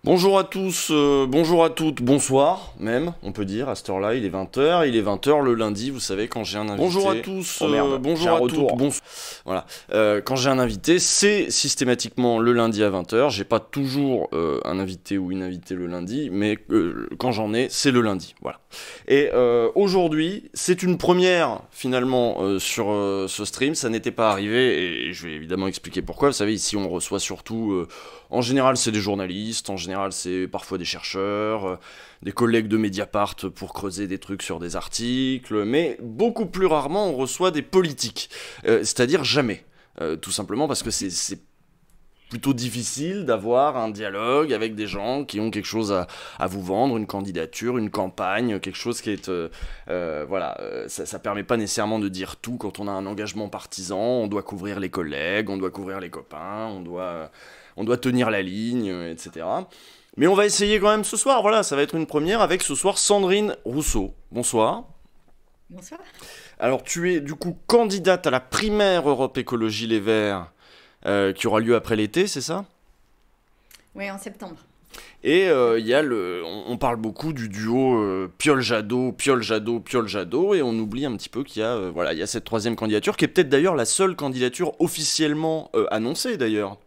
Bonjour à tous, bonjour à toutes, bonsoir même, on peut dire, à cette heure-là, il est 20h le lundi, vous savez, quand j'ai un invité... Bonjour à tous, Oh merde, j'ai bonjour un à toutes, retour. bonsoir... Voilà, quand j'ai un invité, c'est systématiquement le lundi à 20h, j'ai pas toujours un invité ou une invitée le lundi, mais quand j'en ai, c'est le lundi, voilà. Et aujourd'hui, c'est une première, finalement, sur ce stream, ça n'était pas arrivé, et je vais évidemment expliquer pourquoi, vous savez, ici on reçoit surtout... en général, c'est des journalistes, en général, c'est parfois des chercheurs, des collègues de Mediapart pour creuser des trucs sur des articles, mais beaucoup plus rarement, on reçoit des politiques. C'est-à-dire jamais. Tout simplement parce que c'est plutôt difficile d'avoir un dialogue avec des gens qui ont quelque chose à vous vendre, une candidature, une campagne, quelque chose qui est... ça permet pas nécessairement de dire tout quand on a un engagement partisan, on doit couvrir les collègues, on doit couvrir les copains, on doit tenir la ligne, etc. Mais on va essayer quand même ce soir, voilà, ça va être une première avec ce soir Sandrine Rousseau. Bonsoir. Bonsoir. Alors tu es du coup candidate à la primaire Europe Écologie Les Verts qui aura lieu après l'été, c'est ça? Oui, en septembre. Et il y a on parle beaucoup du duo Piolle-Jadot, Piolle-Jadot, Piolle-Jadot, et on oublie un petit peu qu'il y a, voilà, il y a cette troisième candidature, qui est peut-être d'ailleurs la seule candidature officiellement annoncée d'ailleurs.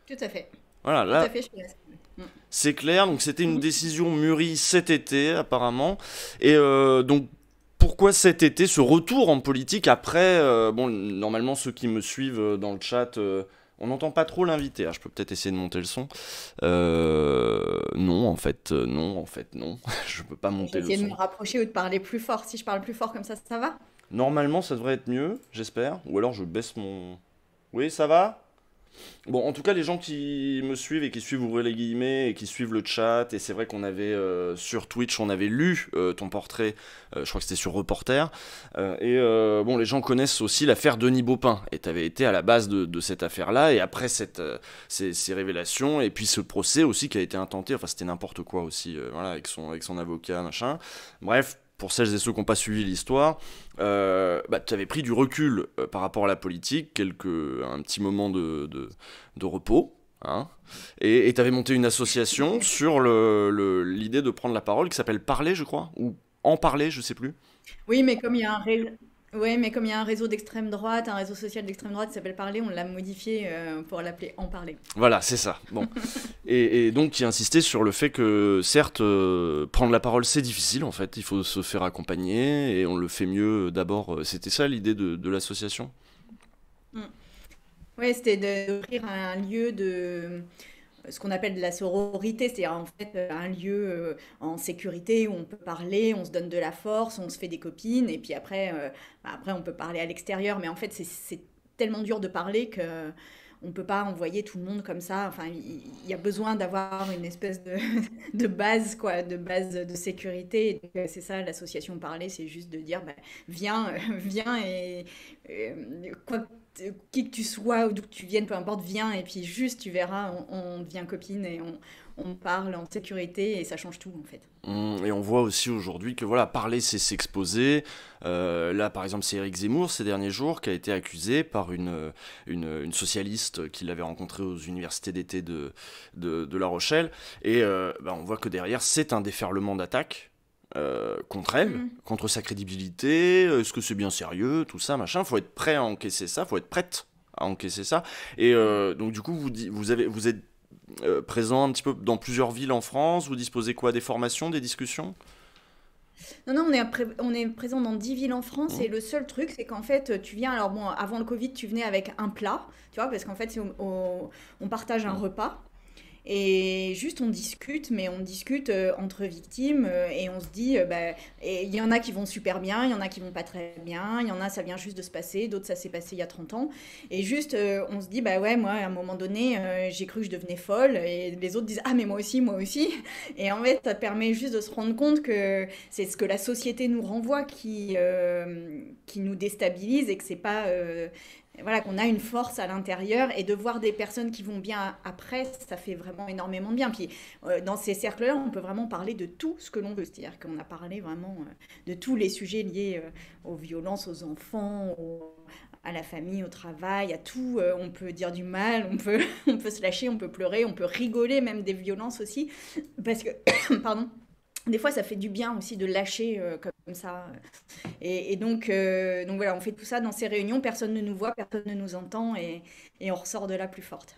Tout à fait. Voilà, Tout à là, fait, je suis là. Mm. c'est clair, donc c'était une décision mûrie cet été apparemment, et donc pourquoi cet été ce retour en politique après, bon, normalement ceux qui me suivent dans le chat, on n'entend pas trop l'invité, ah, je peux peut-être essayer de monter le son. Non, en fait, non, en fait, non, je peux pas J'ai monter le essayé de son. me rapprocher ou de parler plus fort. Si je parle plus fort comme ça va? Normalement ça devrait être mieux, j'espère, ou alors je baisse mon... Oui, ça va? Bon, en tout cas, les gens qui me suivent et qui suivent Ouvrez les guillemets et qui suivent le chat, et c'est vrai qu'on avait sur Twitch, on avait lu ton portrait, je crois que c'était sur Reporter, bon, les gens connaissent aussi l'affaire Denis Baupin, et t'avais été à la base de cette affaire-là, et après ces révélations, et puis ce procès aussi qui a été intenté, enfin c'était n'importe quoi aussi, voilà, avec son avocat, machin. Bref, pour celles et ceux qui n'ont pas suivi l'histoire, tu avais pris du recul par rapport à la politique, un petit moment de repos, hein, et tu avais monté une association sur l'idée de prendre la parole qui s'appelle Parler, je crois, ou En Parler, je sais plus. Oui, mais comme il y a un réseau... Ouais, mais comme il y a un réseau d'extrême droite, un réseau social d'extrême droite qui s'appelle Parler, on l'a modifié pour l'appeler En Parler. Voilà, c'est ça. Bon. Et donc, qui insistait sur le fait que, certes, prendre la parole, c'est difficile, en fait. Il faut se faire accompagner, et on le fait mieux d'abord. C'était ça l'idée de l'association? Mm. Ouais, c'était d'offrir un lieu de ce qu'on appelle de la sororité, c'est-à-dire en fait un lieu en sécurité où on peut parler, on se donne de la force, on se fait des copines, et puis après on peut parler à l'extérieur, mais en fait c'est tellement dur de parler que on peut pas envoyer tout le monde comme ça. Enfin, il y a besoin d'avoir une espèce de, de base, quoi, de base de sécurité. Et donc, c'est ça, l'association Parler, c'est juste de dire, bah, viens, viens et euh, quoi, qui que tu sois ou d'où que tu viennes, peu importe, viens et puis juste, tu verras, on devient copine et on parle en sécurité et ça change tout en fait. Et on voit aussi aujourd'hui que voilà, parler c'est s'exposer. Là par exemple c'est Éric Zemmour ces derniers jours qui a été accusé par une socialiste qu'il avait rencontrée aux universités d'été de La Rochelle. Et on voit que derrière c'est un déferlement d'attaques contre elle, Mm. contre sa crédibilité. Est-ce que c'est bien sérieux, tout ça, machin. Faut être prêt à encaisser ça, faut être prête à encaisser ça. Et donc du coup vous êtes présent un petit peu dans plusieurs villes en France, vous disposez quoi, des formations, des discussions? Non, non, on est présent dans 10 villes en France Mmh. et le seul truc, c'est qu'en fait, tu viens, alors bon, avant le Covid, tu venais avec un plat, tu vois, parce qu'en fait, on partage un Mmh. repas. Et juste on discute, mais on discute entre victimes et on se dit, bah, et il y en a qui vont super bien, il y en a qui vont pas très bien, il y en a ça vient juste de se passer, d'autres ça s'est passé il y a 30 ans. Et juste on se dit, bah ouais, moi à un moment donné j'ai cru que je devenais folle et les autres disent, ah mais moi aussi, moi aussi. Et en fait ça permet juste de se rendre compte que c'est ce que la société nous renvoie qui nous déstabilise et que c'est pas voilà, qu'on a une force à l'intérieur et de voir des personnes qui vont bien après, ça fait vraiment énormément de bien. Puis dans ces cercles-là, on peut vraiment parler de tout ce que l'on veut. C'est-à-dire qu'on a parlé vraiment de tous les sujets liés aux violences aux enfants, à la famille, au travail, à tout. On peut dire du mal, on peut se lâcher, on peut pleurer, on peut rigoler même des violences aussi. Parce que, pardon, des fois, ça fait du bien aussi de lâcher comme ça. Donc voilà, on fait tout ça dans ces réunions, personne ne nous voit, personne ne nous entend et on ressort de là plus forte.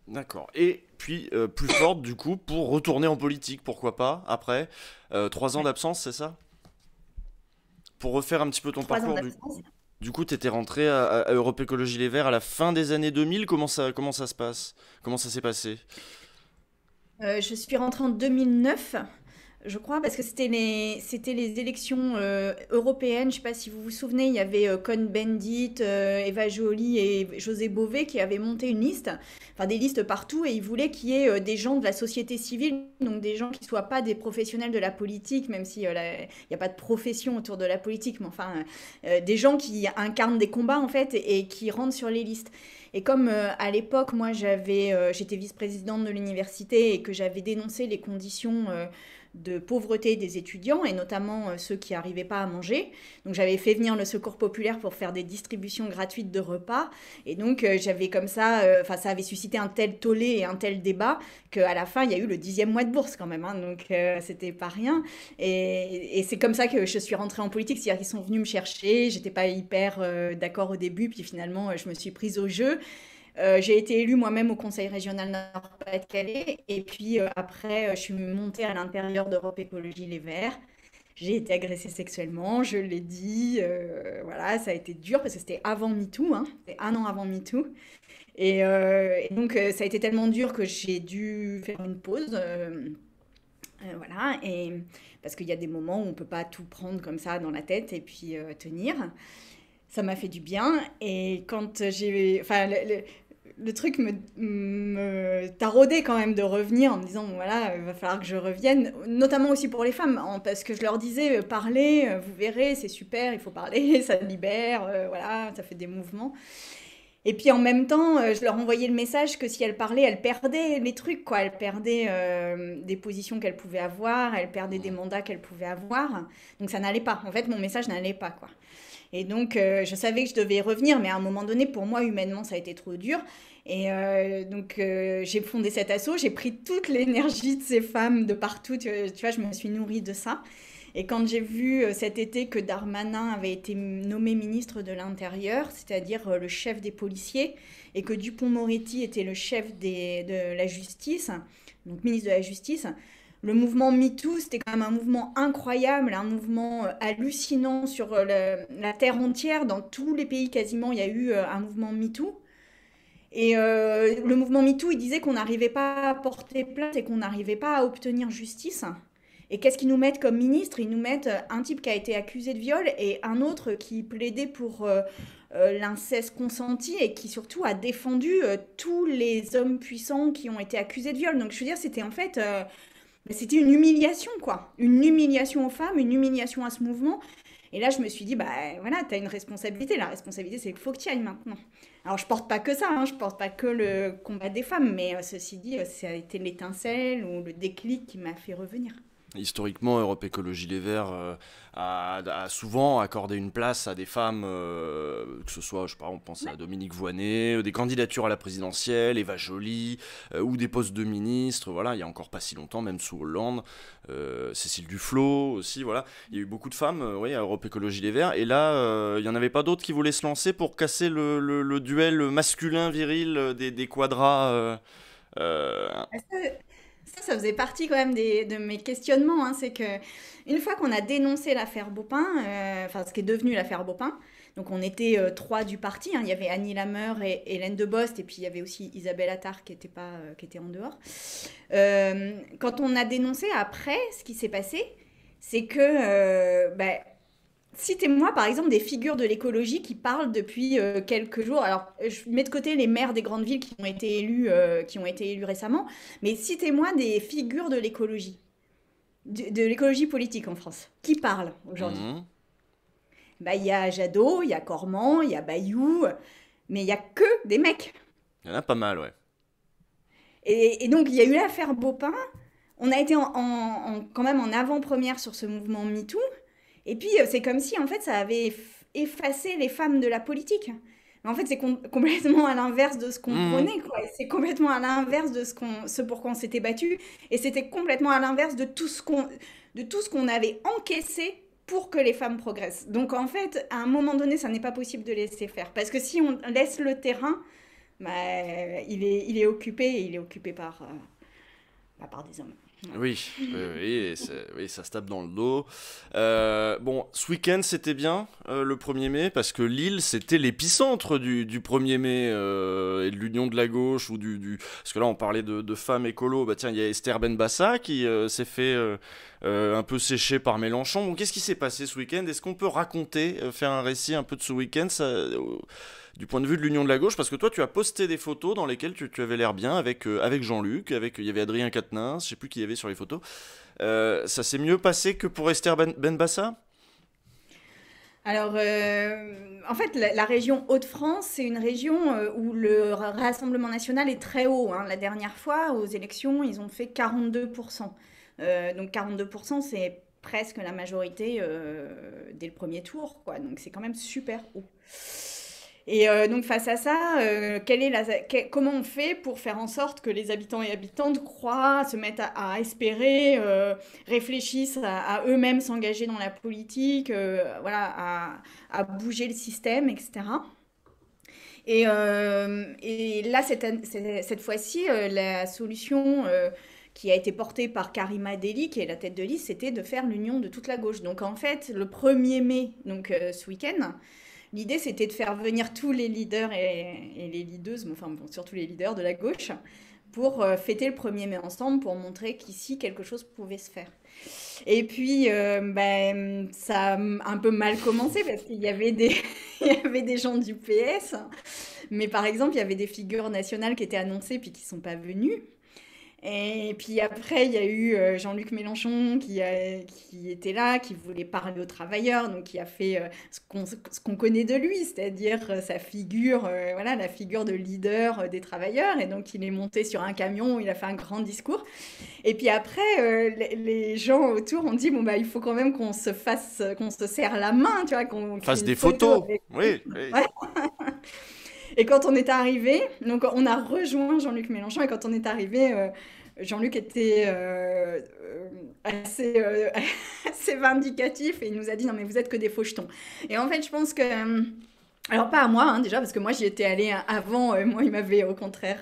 D'accord. Et puis, plus forte, du coup, pour retourner en politique, pourquoi pas, après 3 ans Ouais. d'absence, c'est ça? Pour refaire un petit peu ton 3 ans parcours, d'absence. du coup, t'étais rentré à Europe Écologie Les Verts à la fin des années 2000. Comment ça se passe? Comment ça s'est passé? Je suis rentrée en 2009. Je crois, parce que c'était les élections européennes. Je ne sais pas si vous vous souvenez, il y avait Cohn-Bendit, Eva Joly et José Bové qui avaient monté une liste, enfin des listes partout, et ils voulaient qu'il y ait des gens de la société civile, donc des gens qui ne soient pas des professionnels de la politique, même si il n'y a pas de profession autour de la politique, mais enfin des gens qui incarnent des combats en fait et qui rentrent sur les listes. Et comme à l'époque, moi j'étais vice-présidente de l'université et que j'avais dénoncé les conditions de pauvreté des étudiants et notamment ceux qui n'arrivaient pas à manger. Donc j'avais fait venir le Secours populaire pour faire des distributions gratuites de repas et donc j'avais comme ça, enfin ça avait suscité un tel tollé et un tel débat qu'à la fin il y a eu le 10e mois de bourse quand même, hein, donc c'était pas rien et c'est comme ça que je suis rentrée en politique, c'est-à-dire qu'ils sont venus me chercher, j'étais pas hyper d'accord au début puis finalement je me suis prise au jeu. J'ai été élue moi-même au Conseil régional Nord-Pas-de-Calais et puis après, je suis montée à l'intérieur d'Europe Écologie Les Verts. J'ai été agressée sexuellement, je l'ai dit, voilà, ça a été dur parce que c'était avant MeToo, hein, c'était un an avant MeToo. Et donc ça a été tellement dur que j'ai dû faire une pause, voilà, et parce qu'il y a des moments où on ne peut pas tout prendre comme ça dans la tête et puis tenir. Ça m'a fait du bien et quand j'ai, enfin, le truc me taraudait quand même de revenir en me disant, bon, voilà, il va falloir que je revienne, notamment aussi pour les femmes, parce que je leur disais, parlez, vous verrez, c'est super, il faut parler, ça libère, voilà, ça fait des mouvements. Et puis en même temps, je leur envoyais le message que si elles parlaient, elles perdaient les trucs, quoi. Elles perdaient des positions qu'elles pouvaient avoir, elles perdaient des mandats qu'elles pouvaient avoir. Donc ça n'allait pas. En fait, mon message n'allait pas, quoi. Et donc, je savais que je devais y revenir, mais à un moment donné, pour moi, humainement, ça a été trop dur. Et donc, j'ai fondé cet assaut, j'ai pris toute l'énergie de ces femmes de partout, tu vois, je me suis nourrie de ça. Et quand j'ai vu cet été que Darmanin avait été nommé ministre de l'Intérieur, c'est-à-dire le chef des policiers, et que Dupond-Moretti était le chef de la justice, donc ministre de la Justice, le mouvement MeToo, c'était quand même un mouvement incroyable, un mouvement hallucinant sur la terre entière. Dans tous les pays quasiment, il y a eu un mouvement MeToo. Et le mouvement MeToo, il disait qu'on n'arrivait pas à porter plainte et qu'on n'arrivait pas à obtenir justice. Et qu'est-ce qu'ils nous mettent comme ministre? Ils nous mettent un type qui a été accusé de viol et un autre qui plaidait pour l'inceste consenti et qui surtout a défendu tous les hommes puissants qui ont été accusés de viol. Donc je veux dire, c'était en fait c'était une humiliation, quoi. Une humiliation aux femmes, une humiliation à ce mouvement. Et là, je me suis dit, bah voilà, t'as une responsabilité. La responsabilité, c'est qu'il faut que tu y ailles maintenant. Alors, je porte pas que ça, hein, je porte pas que le combat des femmes, mais ceci dit, ça a été l'étincelle ou le déclic qui m'a fait revenir. Historiquement, Europe Écologie Les Verts a souvent accordé une place à des femmes, que ce soit, je sais pas, on pense à Dominique Voynet, des candidatures à la présidentielle, Eva Joly, ou des postes de ministre, voilà, il y a encore pas si longtemps, même sous Hollande, Cécile Duflot aussi, voilà, il y a eu beaucoup de femmes, oui, à Europe Écologie Les Verts, et là, il y en avait pas d'autres qui voulaient se lancer pour casser le duel masculin viril des quadras. Euh, Ça faisait partie quand même de mes questionnements, hein. C'est que une fois qu'on a dénoncé l'affaire Baupin, enfin ce qui est devenu l'affaire Baupin, donc on était trois du parti, hein. Il y avait Annie Lameur et Hélène Debost, et puis il y avait aussi Isabelle Attard qui était pas, qui était en dehors. Quand on a dénoncé après, ce qui s'est passé, c'est que bah, citez-moi par exemple des figures de l'écologie qui parlent depuis quelques jours. Alors, je mets de côté les maires des grandes villes qui ont été élus récemment, mais citez-moi des figures de l'écologie, de l'écologie politique en France, qui parlent aujourd'hui. mhm. Bah, il y a Jadot, il y a Cormand, il y a Bayou, mais il y a que des mecs. Il y en a pas mal, ouais. Et donc, il y a eu l'affaire Beaupin. On a été quand même en avant-première sur ce mouvement MeToo. Et puis, c'est comme si, en fait, ça avait effacé les femmes de la politique. Mais en fait, c'est complètement à l'inverse de ce qu'on Mhm. prenait, quoi. C'est complètement à l'inverse de ce pour quoi on s'était battu. Et c'était complètement à l'inverse de tout ce qu'on avait encaissé pour que les femmes progressent. Donc, en fait, à un moment donné, ça n'est pas possible de laisser faire. Parce que si on laisse le terrain, bah, il est occupé, et il est occupé par des hommes. Voilà. Oui, oui, oui, oui, ça se tape dans le dos. Bon, ce week-end, c'était bien, le 1er mai, parce que Lille, c'était l'épicentre du 1er mai et de l'union de la gauche. Parce que là, on parlait de femmes écolo. Bah tiens, il y a Esther Benbassa qui s'est fait un peu sécher par Mélenchon. Bon, qu'est-ce qui s'est passé ce week-end? Est-ce qu'on peut raconter, faire un récit un peu de ce week-end du point de vue de l'union de la gauche? Parce que toi, tu as posté des photos dans lesquelles tu avais l'air bien avec Jean-Luc, il y avait Adrien Quatennens, je sais plus qui y avait sur les photos. Ça s'est mieux passé que pour Esther Benbassa? Alors, en fait, la région Hauts-de-France, c'est une région où le Rassemblement national est très haut, hein. La dernière fois, aux élections, ils ont fait 42%. Donc 42%, c'est presque la majorité dès le premier tour, quoi. Donc c'est quand même super haut. Et donc face à ça, comment on fait pour faire en sorte que les habitants et habitantes croient, se mettent à espérer, réfléchissent à eux-mêmes s'engager dans la politique, voilà, à bouger le système, etc. Et là, cette fois-ci, la solution qui a été portée par Karima Deli, qui est la tête de liste, c'était de faire l'union de toute la gauche. Donc en fait, le 1er mai, donc ce week-end, l'idée, c'était de faire venir tous les leaders et les leaders, enfin bon, surtout les leaders de la gauche, pour fêter le 1er mai ensemble, pour montrer qu'ici, quelque chose pouvait se faire. Et puis, ben, ça a un peu mal commencé parce qu'il y avait il y avait des gens du PS, mais par exemple, il y avait des figures nationales qui étaient annoncées puis qui ne sont pas venues. Et puis après, il y a eu Jean-Luc Mélenchon qui était là, qui voulait parler aux travailleurs, donc qui a fait ce qu'on connaît de lui, c'est-à-dire sa figure, voilà, la figure de leader des travailleurs. Et donc il est monté sur un camion, il a fait un grand discours. Et puis après, les gens autour ont dit, bon bah il faut quand même qu'on se serre la main, tu vois, qu'on crée Fasse une des photo photos. avec lui. Oui, oui. Ouais. Et quand on est arrivé, donc on a rejoint Jean-Luc Mélenchon, et quand on est arrivé, Jean-Luc était assez, assez vindicatif, et il nous a dit non mais vous êtes que des fauchetons. Et en fait je pense que alors pas à moi, hein, déjà, parce que moi j'y étais allée avant, moi il m'avait au contraire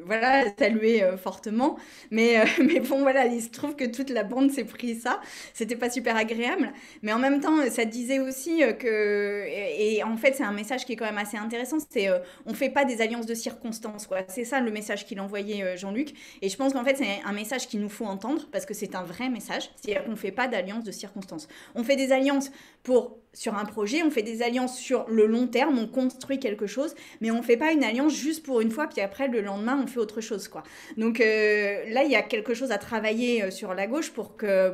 voilà, salué fortement, mais bon voilà, il se trouve que toute la bande s'est pris ça, c'était pas super agréable, mais en même temps ça disait aussi et en fait c'est un message qui est quand même assez intéressant, c'est on fait pas des alliances de circonstances, quoi, c'est ça le message qu'il envoyait Jean-Luc, et je pense qu'en fait c'est un message qu'il nous faut entendre, parce que c'est un vrai message, c'est-à-dire qu'on fait pas d'alliances de circonstances, on fait des alliances sur un projet, on fait des alliances sur le long terme, on construit quelque chose, mais on fait pas une alliance juste pour une fois, puis après le lendemain on fait autre chose, quoi. Donc là il y a quelque chose à travailler sur la gauche pour que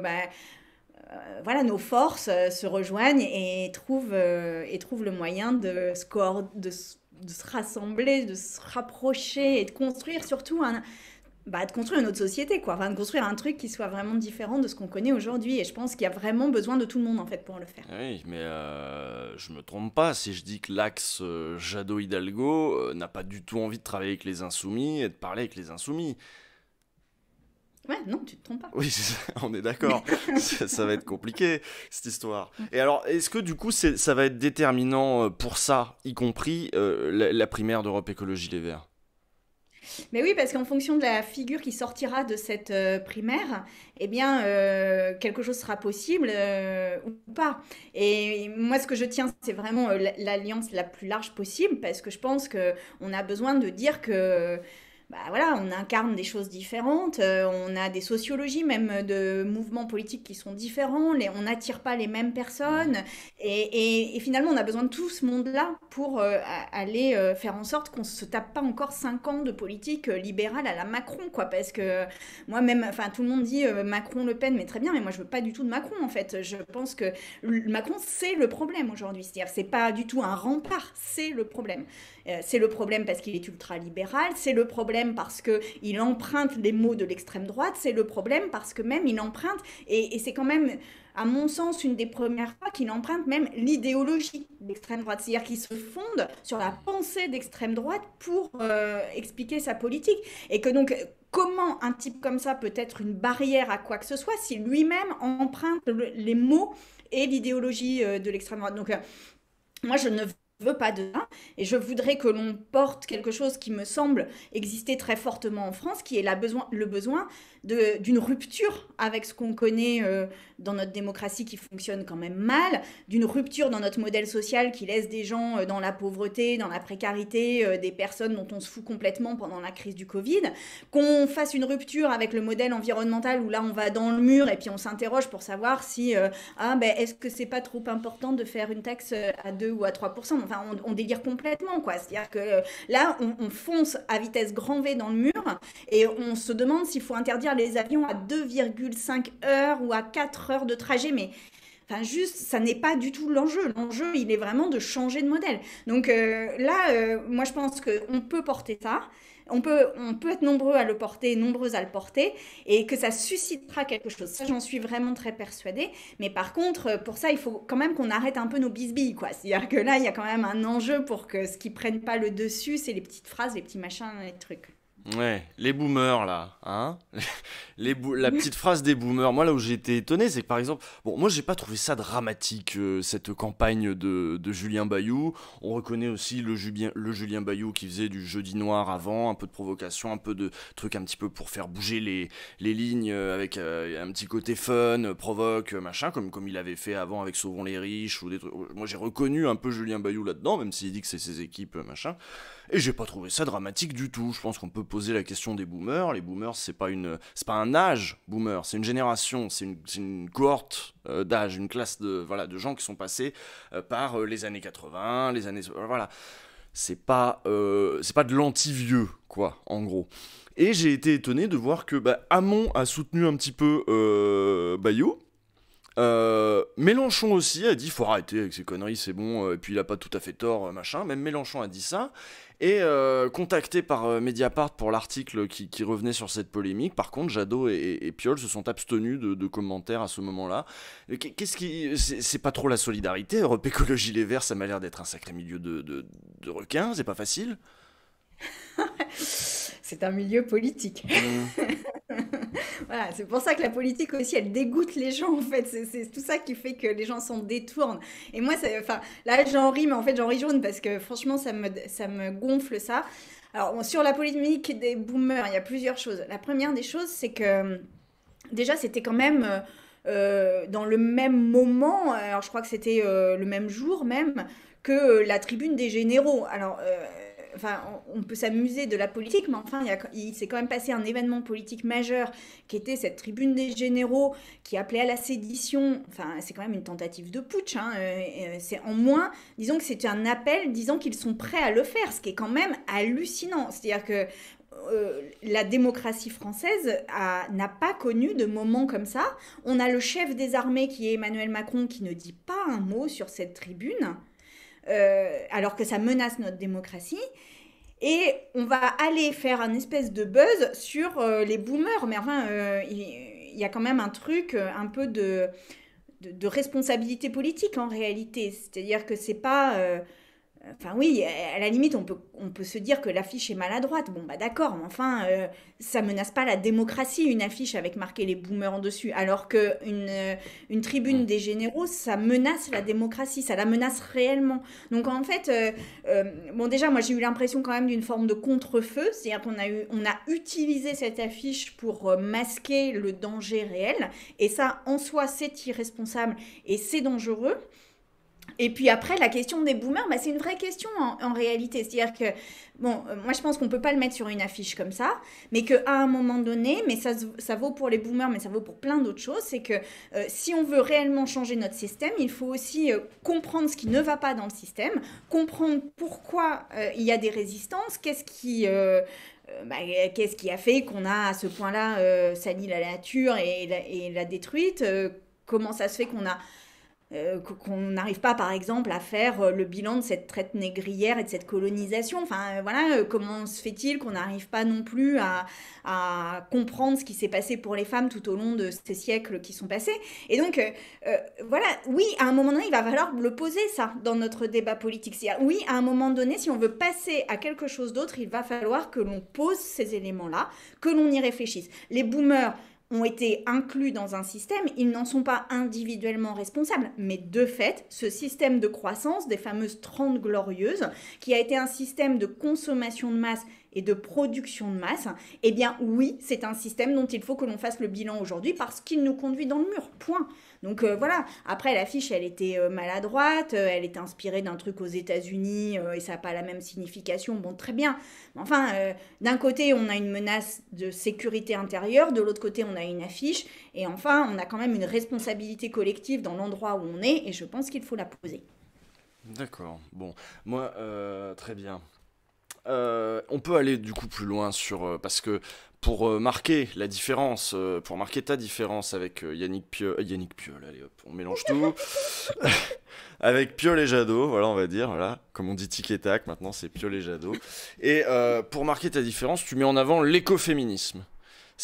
voilà, nos forces se rejoignent et trouvent le moyen de se rassembler, de se rapprocher et de construire surtout de construire une autre société, quoi. Enfin, de construire un truc qui soit vraiment différent de ce qu'on connaît aujourd'hui. Et je pense qu'il y a vraiment besoin de tout le monde, en fait, pour le faire. Oui, mais je me trompe pas si je dis que l'axe Jadot-Hidalgo n'a pas du tout envie de travailler avec les insoumis et de parler avec les insoumis. Ouais, non, tu te trompes pas. Oui, on est d'accord. Ça va être compliqué, cette histoire. Et alors, est-ce que du coup, ça va être déterminant pour ça, y compris la primaire d'Europe Écologie Les Verts? Mais oui, parce qu'en fonction de la figure qui sortira de cette primaire, eh bien, quelque chose sera possible ou pas. Et moi, ce que je tiens, c'est vraiment l'alliance la plus large possible, parce que je pense qu'on a besoin de dire que bah voilà, on incarne des choses différentes, on a des sociologies même de mouvements politiques qui sont différents, on n'attire pas les mêmes personnes, et finalement on a besoin de tout ce monde-là pour aller faire en sorte qu'on se tape pas encore 5 ans de politique libérale à la Macron, quoi, parce que moi-même, enfin tout le monde dit Macron-Le Pen, mais très bien, mais moi je veux pas du tout de Macron en fait. Je pense que Macron c'est le problème aujourd'hui, c'est-à-dire c'est pas du tout un rempart, c'est le problème. C'est le problème parce qu'il est ultra-libéral, c'est le problème parce qu'il emprunte les mots de l'extrême droite, c'est le problème parce que même il emprunte, et c'est quand même, à mon sens, une des premières fois qu'il emprunte même l'idéologie d'extrême droite, c'est-à-dire qu'il se fonde sur la pensée d'extrême droite pour expliquer sa politique, et que donc comment un type comme ça peut être une barrière à quoi que ce soit si lui-même emprunte les mots et l'idéologie de l'extrême droite. Donc moi je ne veux pas de ça, et je voudrais que l'on porte quelque chose qui me semble exister très fortement en France, qui est le besoin d'une rupture avec ce qu'on connaît dans notre démocratie qui fonctionne quand même mal, d'une rupture dans notre modèle social qui laisse des gens dans la pauvreté, dans la précarité, des personnes dont on se fout complètement pendant la crise du Covid, qu'on fasse une rupture avec le modèle environnemental où là on va dans le mur et puis on s'interroge pour savoir si est-ce que c'est pas trop important de faire une taxe à 2 ou à 3%. Enfin on délire complètement, quoi. C'est-à-dire que là on fonce à vitesse grand V dans le mur et on se demande s'il faut interdire les avions à 2,5 heures ou à 4 heures de trajet, mais enfin juste, ça n'est pas du tout l'enjeu. L'enjeu, il est vraiment de changer de modèle. Donc moi je pense qu'on peut porter ça, on peut être nombreux à le porter, nombreuses à le porter, et que ça suscitera quelque chose. Ça, j'en suis vraiment très persuadée. Mais par contre, pour ça, il faut quand même qu'on arrête un peu nos bisbilles, quoi. C'est-à-dire que là, il y a quand même un enjeu pour que ce qui prenne pas le dessus, c'est les petites phrases, les petits machins, les trucs. Ouais, les boomers là, hein? La petite phrase des boomers. Moi là où j'ai été étonné, c'est que par exemple, bon, moi j'ai pas trouvé ça dramatique cette campagne de Julien Bayou. On reconnaît aussi le Julien Bayou qui faisait du jeudi noir avant, un peu de provocation, un peu de trucs un petit peu pour faire bouger les lignes avec un petit côté fun, provoque, machin, comme il avait fait avant avec Sauvons les riches ou des trucs. Moi j'ai reconnu un peu Julien Bayou là-dedans, même s'il dit que c'est ses équipes, machin. Et j'ai pas trouvé ça dramatique du tout. Je pense qu'on peut poser la question des boomers. Les boomers, c'est pas un âge boomer, c'est une génération, c'est une cohorte d'âge, une classe de gens qui sont passés par les années 80, les années voilà. C'est pas de l'anti-vieux, quoi, en gros. Et j'ai été étonné de voir que Hamon a soutenu un petit peu Bayou. Mélenchon aussi a dit faut arrêter avec ces conneries, c'est bon, et puis il a pas tout à fait tort, machin. Même Mélenchon a dit ça. Et contacté par Mediapart pour l'article qui revenait sur cette polémique, par contre Jadot et Piolle se sont abstenus de commentaires à ce moment-là. C'est pas trop la solidarité? Europe Écologie Les Verts, ça m'a l'air d'être un sacré milieu de requins, c'est pas facile. C'est un milieu politique. Voilà, c'est pour ça que la politique aussi, elle dégoûte les gens, en fait. C'est tout ça qui fait que les gens s'en détournent. Et moi, là, j'en ris, mais en fait, j'en ris jaune parce que franchement, ça me gonfle ça. Alors, bon, sur la polémique des boomers, il y a plusieurs choses. La première des choses, c'est que déjà, c'était quand même dans le même moment, alors je crois que c'était le même jour même, que la tribune des généraux. Alors, enfin, on peut s'amuser de la politique, mais enfin, il s'est quand même passé un événement politique majeur qui était cette tribune des généraux qui appelait à la sédition. Enfin, c'est quand même une tentative de putsch, hein, c'est en moins, disons que c'était un appel disant qu'ils sont prêts à le faire, ce qui est quand même hallucinant. C'est-à-dire que la démocratie française n'a pas connu de moment comme ça. On a le chef des armées qui est Emmanuel Macron qui ne dit pas un mot sur cette tribune. Alors que ça menace notre démocratie, et on va aller faire un espèce de buzz sur les boomers, mais enfin il y a quand même un truc un peu de responsabilité politique en réalité, c'est-à-dire que c'est pas enfin oui, à la limite, on peut se dire que l'affiche est maladroite. Bon, bah d'accord, mais enfin, ça menace pas la démocratie, une affiche avec marqué les boomers en dessus. Alors qu'une tribune des généraux, ça menace la démocratie, ça la menace réellement. Donc en fait, bon déjà, moi j'ai eu l'impression quand même d'une forme de contre-feu, c'est-à-dire on a utilisé cette affiche pour masquer le danger réel, et ça, en soi, c'est irresponsable et c'est dangereux. Et puis après, la question des boomers, bah, c'est une vraie question en réalité. C'est-à-dire que, bon, moi je pense qu'on ne peut pas le mettre sur une affiche comme ça, mais qu'à un moment donné, mais ça vaut pour les boomers, mais ça vaut pour plein d'autres choses, c'est que si on veut réellement changer notre système, il faut aussi comprendre ce qui ne va pas dans le système, comprendre pourquoi il y a des résistances, bah, qu'est-ce qui a fait qu'on a à ce point-là sali la nature et l'a détruite, comment ça se fait qu'on n'arrive pas, par exemple, à faire le bilan de cette traite négrière et de cette colonisation. Enfin, voilà, comment se fait-il qu'on n'arrive pas non plus à comprendre ce qui s'est passé pour les femmes tout au long de ces siècles qui sont passés. Et donc, voilà, oui, à un moment donné, il va falloir le poser, ça, dans notre débat politique. C'est-à-dire, oui, à un moment donné, si on veut passer à quelque chose d'autre, il va falloir que l'on pose ces éléments-là, que l'on y réfléchisse. Les boomers ont été inclus dans un système, ils n'en sont pas individuellement responsables. Mais de fait, ce système de croissance, des fameuses 30 glorieuses, qui a été un système de consommation de masse et de production de masse, eh bien oui, c'est un système dont il faut que l'on fasse le bilan aujourd'hui parce qu'il nous conduit dans le mur, point. Donc voilà, après l'affiche, elle était maladroite, elle était inspirée d'un truc aux États-Unis et ça n'a pas la même signification, bon très bien. Mais enfin, d'un côté, on a une menace de sécurité intérieure, de l'autre côté, on a une affiche, et enfin, on a quand même une responsabilité collective dans l'endroit où on est, et je pense qu'il faut la poser. D'accord, bon, moi, très bien. On peut aller du coup plus loin parce que pour marquer la différence, pour marquer ta différence avec Yannick Piolle, allez hop, on mélange tout, avec Piolle et Jadot, voilà on va dire, voilà, comme on dit tic et tac, maintenant c'est Piolle et Jadot. Et pour marquer ta différence, tu mets en avant l'écoféminisme.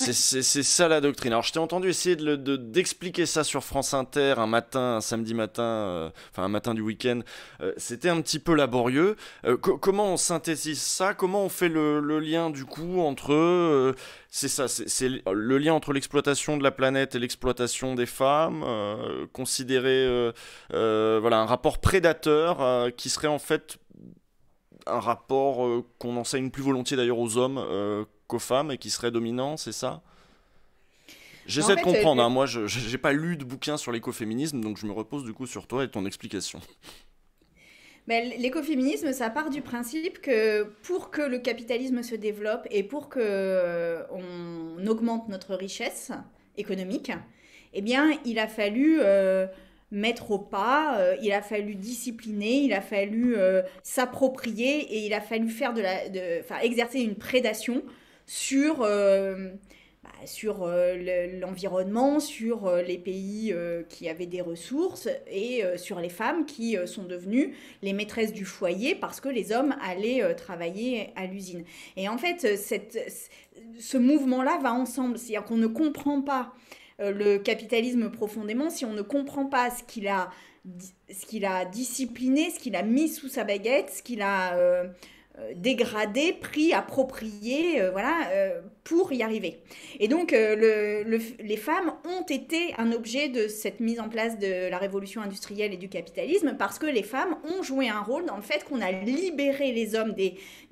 Ouais. C'est ça la doctrine. Alors je t'ai entendu essayer d'expliquer ça sur France Inter un samedi matin, enfin un matin du week-end. C'était un petit peu laborieux. Comment on synthétise ça? Comment on fait le lien du coup entre c'est ça, c'est le lien entre l'exploitation de la planète et l'exploitation des femmes, considérer voilà un rapport prédateur qui serait en fait un rapport qu'on enseigne plus volontiers d'ailleurs aux hommes qu'aux femmes et qui serait dominant, c'est ça? Mais en J'essaie de fait, comprendre, hein. Moi je j'ai pas lu de bouquin sur l'écoféminisme, donc je me repose du coup sur toi et ton explication. ben, l'écoféminisme, ça part du principe que pour que le capitalisme se développe et pour que on augmente notre richesse économique, eh bien, il a fallu mettre au pas, il a fallu discipliner, il a fallu s'approprier et il a fallu enfin, exercer une prédation sur, sur l'environnement, sur les pays qui avaient des ressources et sur les femmes qui sont devenues les maîtresses du foyer parce que les hommes allaient travailler à l'usine. Et en fait, ce mouvement-là va ensemble, c'est-à-dire qu'on ne comprend pas le capitalisme profondément si on ne comprend pas ce qu'il a discipliné, ce qu'il a mis sous sa baguette, ce qu'il a dégradé, pris, approprié, voilà, pour y arriver. Et donc, les femmes ont été un objet de cette mise en place de la révolution industrielle et du capitalisme parce que les femmes ont joué un rôle dans le fait qu'on a libéré les hommes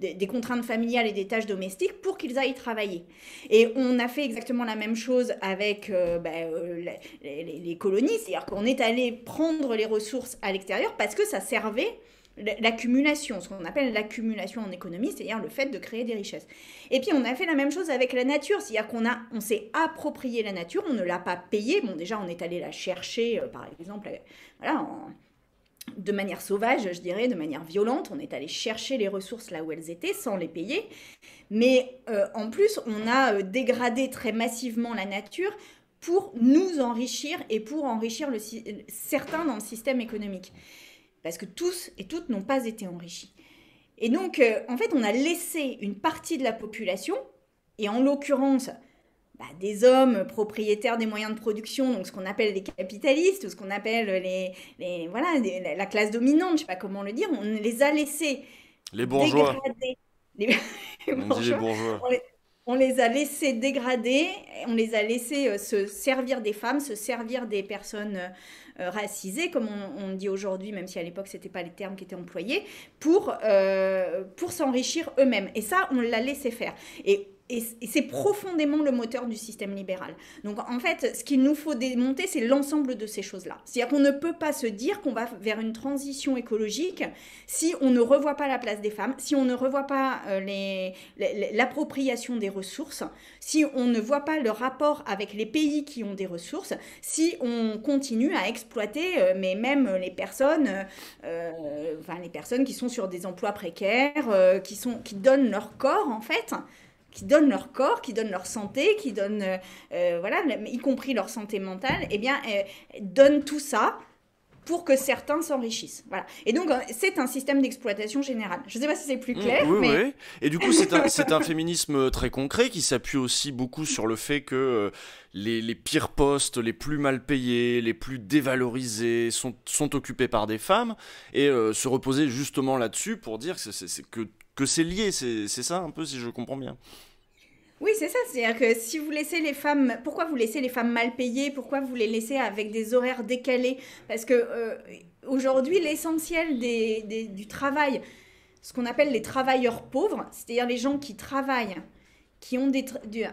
des contraintes familiales et des tâches domestiques pour qu'ils aillent travailler. Et on a fait exactement la même chose avec les colonies, c'est-à-dire qu'on est allé prendre les ressources à l'extérieur parce que ça servait l'accumulation, ce qu'on appelle l'accumulation en économie, c'est-à-dire le fait de créer des richesses. Et puis on a fait la même chose avec la nature, c'est-à-dire on s'est approprié la nature, on ne l'a pas payée, bon déjà on est allé la chercher, par exemple, voilà, de manière sauvage, je dirais, de manière violente, on est allé chercher les ressources là où elles étaient sans les payer, mais en plus on a dégradé très massivement la nature pour nous enrichir et pour enrichir certains dans le système économique. Parce que tous et toutes n'ont pas été enrichis. Et donc, en fait, on a laissé une partie de la population, et en l'occurrence, des hommes propriétaires des moyens de production, donc ce qu'on appelle les capitalistes, ou ce qu'on appelle voilà, la classe dominante, je ne sais pas comment le dire, on les a laissés Les bourgeois. dégrader. On dit les bourgeois. On les a laissés dégrader, on les a laissés se servir des femmes, se servir des personnes racisées, comme on dit aujourd'hui, même si à l'époque ce n'était pas les termes qui étaient employés, pour s'enrichir eux-mêmes. Et ça, on l'a laissé faire. Et et c'est profondément le moteur du système libéral. Donc en fait, ce qu'il nous faut démonter, c'est l'ensemble de ces choses-là. C'est-à-dire qu'on ne peut pas se dire qu'on va vers une transition écologique si on ne revoit pas la place des femmes, si on ne revoit pas l'appropriation des ressources, si on ne voit pas le rapport avec les pays qui ont des ressources, si on continue à exploiter, mais même les personnes qui sont sur des emplois précaires, qui donnent leur corps en fait, qui donnent leur corps, qui donnent leur santé, qui donnent, voilà, y compris leur santé mentale, eh bien, donnent tout ça pour que certains s'enrichissent. Voilà. Et donc, c'est un système d'exploitation générale. Je ne sais pas si c'est plus clair, oui, mais... Oui. Et du coup, c'est un féminisme très concret qui s'appuie aussi beaucoup sur le fait que les pires postes, les plus mal payés, les plus dévalorisés sont occupés par des femmes, et se reposer justement là-dessus pour dire que c'est lié, c'est ça un peu, si je comprends bien. Oui, c'est ça. C'est-à-dire que si vous laissez les femmes... Pourquoi vous laissez les femmes mal payées? Pourquoi vous les laissez avec des horaires décalés? Parce que aujourd'hui, l'essentiel du travail, ce qu'on appelle les travailleurs pauvres, c'est-à-dire les gens qui travaillent, qui ont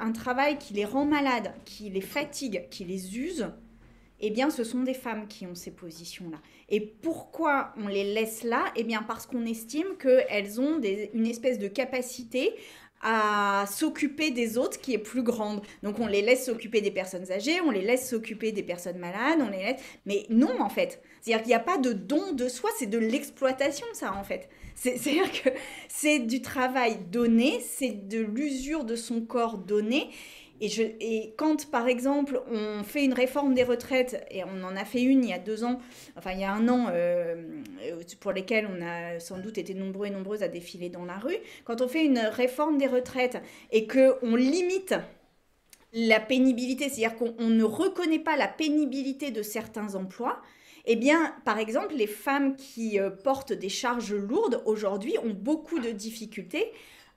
un travail qui les rend malades, qui les fatigue, qui les use, eh bien, ce sont des femmes qui ont ces positions-là. Et pourquoi on les laisse là? Eh bien, parce qu'on estime qu'elles ont une espèce de capacité à s'occuper des autres qui est plus grande. Donc on les laisse s'occuper des personnes âgées, on les laisse s'occuper des personnes malades, on les laisse... Mais non, en fait. C'est-à-dire qu'il n'y a pas de don de soi, c'est de l'exploitation, ça, en fait. C'est-à-dire que c'est du travail donné, c'est de l'usure de son corps donné. Et quand, par exemple, on fait une réforme des retraites, et on en a fait une il y a 2 ans, enfin il y a 1 an, pour lesquelles on a sans doute été nombreux et nombreuses à défiler dans la rue, quand on fait une réforme des retraites et qu'on limite la pénibilité, c'est-à-dire qu'on ne reconnaît pas la pénibilité de certains emplois, eh bien, par exemple, les femmes qui portent des charges lourdes, aujourd'hui, ont beaucoup de difficultés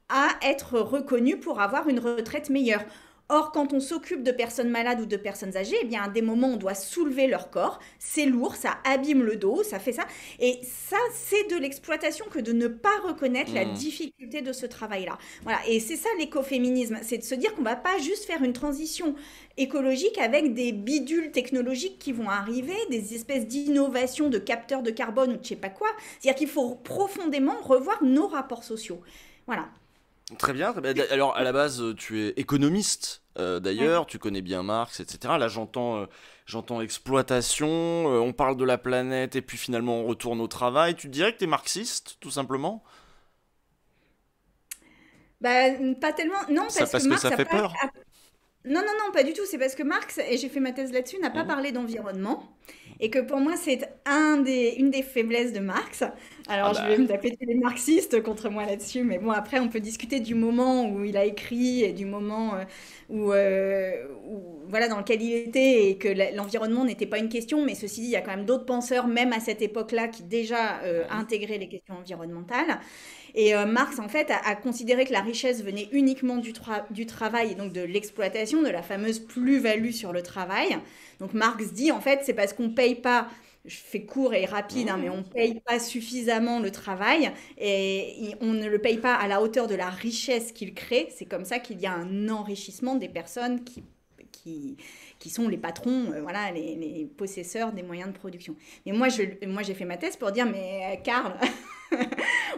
à être reconnues pour avoir une retraite meilleure. Or, quand on s'occupe de personnes malades ou de personnes âgées, eh bien, à des moments, on doit soulever leur corps. C'est lourd, ça abîme le dos, ça fait ça. Et ça, c'est de l'exploitation que de ne pas reconnaître la difficulté de ce travail-là. Voilà. Et c'est ça l'écoféminisme, c'est de se dire qu'on ne va pas juste faire une transition écologique avec des bidules technologiques qui vont arriver, des espèces d'innovations de capteurs de carbone ou de je ne sais pas quoi. C'est-à-dire qu'il faut profondément revoir nos rapports sociaux. Voilà. Très bien. Alors, à la base, tu es économiste, d'ailleurs, tu connais bien Marx, etc. Là, j'entends exploitation, on parle de la planète, et puis finalement, on retourne au travail. Tu dirais que tu es marxiste, tout simplement? Bah, pas tellement. Non, Parce que Marx ça a fait pas... peur. Non, non, non, pas du tout. C'est parce que Marx, et j'ai fait ma thèse là-dessus, n'a pas parlé d'environnement. Et que pour moi, c'est une des faiblesses de Marx. Ah Alors, je vais me taper les marxistes contre moi là-dessus. Mais bon, après, on peut discuter du moment où il a écrit et du moment voilà, dans lequel il était et que l'environnement n'était pas une question. Mais ceci dit, il y a quand même d'autres penseurs, même à cette époque-là, qui déjà intégraient les questions environnementales. Et Marx, en fait, a considéré que la richesse venait uniquement du travail et donc de l'exploitation, de la fameuse plus-value sur le travail. Donc Marx dit, en fait, c'est parce qu'on ne paye pas, je fais court et rapide, mais on ne paye pas suffisamment le travail et on ne le paye pas à la hauteur de la richesse qu'il crée. C'est comme ça qu'il y a un enrichissement des personnes qui sont les patrons, voilà, les possesseurs des moyens de production. Mais moi, j'ai fait ma thèse pour dire, mais Karl,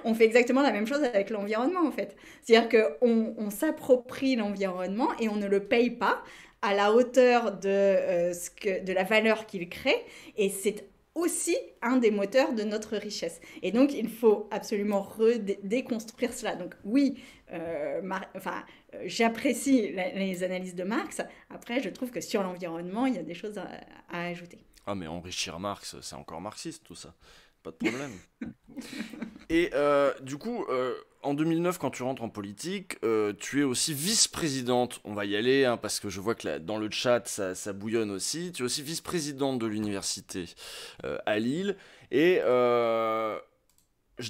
on fait exactement la même chose avec l'environnement, en fait. C'est-à-dire qu'on s'approprie l'environnement et on ne le paye pas à la hauteur de la valeur qu'il crée. Et c'est aussi un des moteurs de notre richesse. Et donc, il faut absolument déconstruire cela. Donc oui, j'apprécie les analyses de Marx. Après, je trouve que sur l'environnement, il y a des choses à ajouter. Ah, mais enrichir Marx, c'est encore marxiste, tout ça. Pas de problème. Et du coup, en 2009, quand tu rentres en politique, tu es aussi vice-présidente. On va y aller, hein, parce que je vois que dans le chat, ça bouillonne aussi. Tu es aussi vice-présidente de l'université à Lille. Et je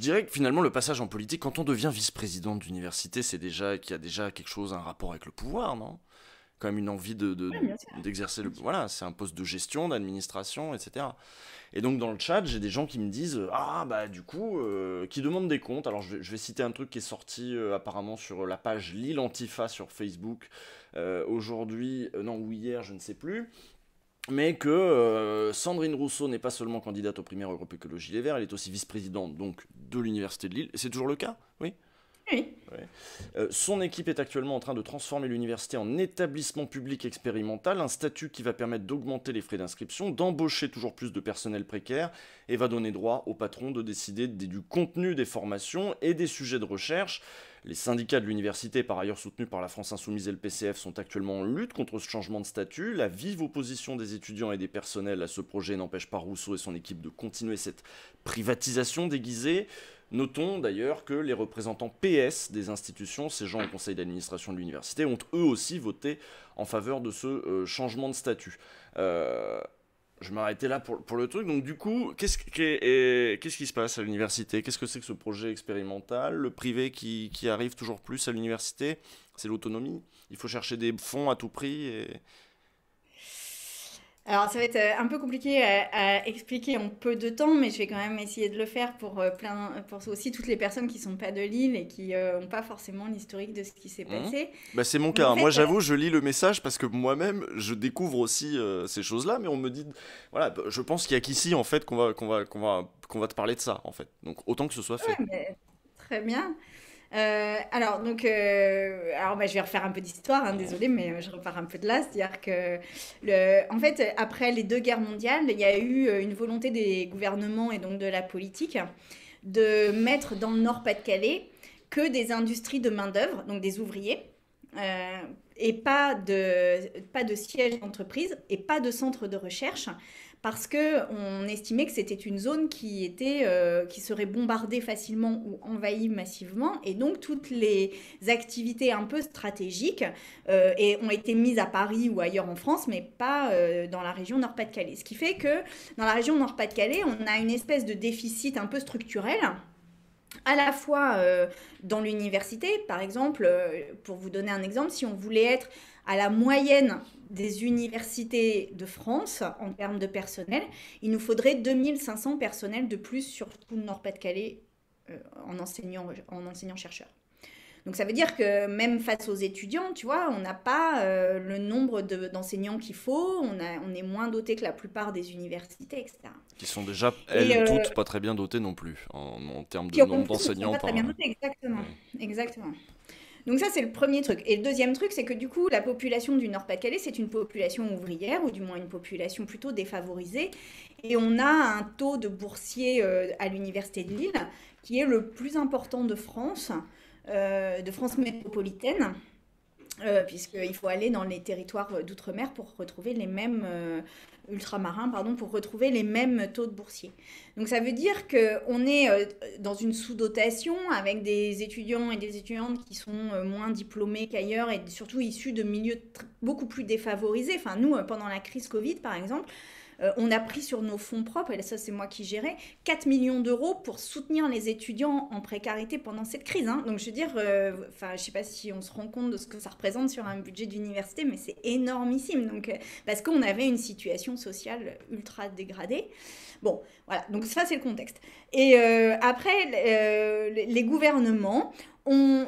dirais que finalement, le passage en politique, quand on devient vice-présidente d'université, c'est déjà qu'il y a déjà quelque chose, un rapport avec le pouvoir, non ? quand même une envie Ouais, bien sûr. d'exercer le... Voilà, c'est un poste de gestion, d'administration, etc. Et donc dans le chat, j'ai des gens qui me disent ah bah du coup qui demandent des comptes. Alors je vais citer un truc qui est sorti apparemment sur la page Lille Antifa sur Facebook aujourd'hui, non ou hier, je ne sais plus. Mais que Sandrine Rousseau n'est pas seulement candidate aux primaires Europe Écologie Les Verts, elle est aussi vice-présidente donc de l'université de Lille. C'est toujours le cas, oui. Oui. Ouais. Son équipe est actuellement en train de transformer l'université en établissement public expérimental, un statut qui va permettre d'augmenter les frais d'inscription, d'embaucher toujours plus de personnel précaire et va donner droit au patron de décider du contenu des formations et des sujets de recherche. Les syndicats de l'université, par ailleurs soutenus par la France Insoumise et le PCF, sont actuellement en lutte contre ce changement de statut. La vive opposition des étudiants et des personnels à ce projet n'empêche pas Rousseau et son équipe de continuer cette privatisation déguisée. Notons d'ailleurs que les représentants PS des institutions, ces gens au conseil d'administration de l'université, ont eux aussi voté en faveur de ce changement de statut. Je m'arrêtais là pour le truc. Donc du coup, qu'est-ce qui se passe à l'université? Qu'est-ce que c'est que ce projet expérimental? Le privé qui arrive toujours plus à l'université? C'est l'autonomie? Il faut chercher des fonds à tout prix Alors, ça va être un peu compliqué à expliquer en peu de temps, mais je vais quand même essayer de le faire pour aussi toutes les personnes qui sont pas de Lille et qui n'ont pas forcément l'historique de ce qui s'est passé. Bah, c'est mon Donc, cas. en Hein. Moi, fait, j'avoue, je lis le message parce que moi-même, je découvre aussi ces choses-là, mais on me dit, voilà, je pense qu'il y a qu'ici en fait qu'on va te parler de ça en fait. Donc autant que ce soit fait. ouais, mais très bien. Alors je vais refaire un peu d'histoire, hein, désolée, mais je repars un peu de là. C'est-à-dire que, en fait, après les deux guerres mondiales, il y a eu une volonté des gouvernements et donc de la politique de mettre dans le Nord-Pas-de-Calais que des industries de main-d'œuvre, donc des ouvriers, euh, et pas de sièges d'entreprise et pas de centres de recherche, parce que on estimait que c'était une zone qui serait bombardée facilement ou envahie massivement, et donc toutes les activités un peu stratégiques ont été mises à Paris ou ailleurs en France, mais pas dans la région Nord-Pas-de-Calais. Ce qui fait que dans la région Nord-Pas-de-Calais, on a une espèce de déficit un peu structurel à la fois dans l'université, par exemple, pour vous donner un exemple, si on voulait être à la moyenne des universités de France en termes de personnel, il nous faudrait 2500 personnels de plus sur tout le Nord-Pas-de-Calais en enseignants-chercheurs. Donc ça veut dire que même face aux étudiants, tu vois, on n'a pas le nombre d'enseignants qu'il faut, on est moins doté que la plupart des universités, etc. Qui sont déjà, Et elles, toutes pas très bien dotées non plus, en termes de qui en nombre plus ne sont d'enseignants pas par... très bien notés, exactement. Ouais. Exactement. Donc ça, c'est le premier truc. Et le deuxième truc, c'est que du coup, la population du Nord-Pas-de-Calais, c'est une population ouvrière, ou du moins une population plutôt défavorisée. Et on a un taux de boursiers à l'Université de Lille qui est le plus important de France métropolitaine. Puisqu'il faut aller dans les territoires d'outre-mer pour retrouver les mêmes ultramarins, pardon, pour retrouver les mêmes taux de boursiers. Donc ça veut dire qu'on est dans une sous-dotation avec des étudiants et des étudiantes qui sont moins diplômés qu'ailleurs et surtout issus de milieux beaucoup plus défavorisés. Enfin, nous, pendant la crise Covid, par exemple, on a pris sur nos fonds propres, et ça c'est moi qui gérais, 4 millions d'euros pour soutenir les étudiants en précarité pendant cette crise. Hein. Donc je veux dire, je ne sais pas si on se rend compte de ce que ça représente sur un budget d'université, mais c'est énormissime. Donc, parce qu'on avait une situation sociale ultra dégradée. Bon, voilà, donc ça c'est le contexte. Et après, les gouvernements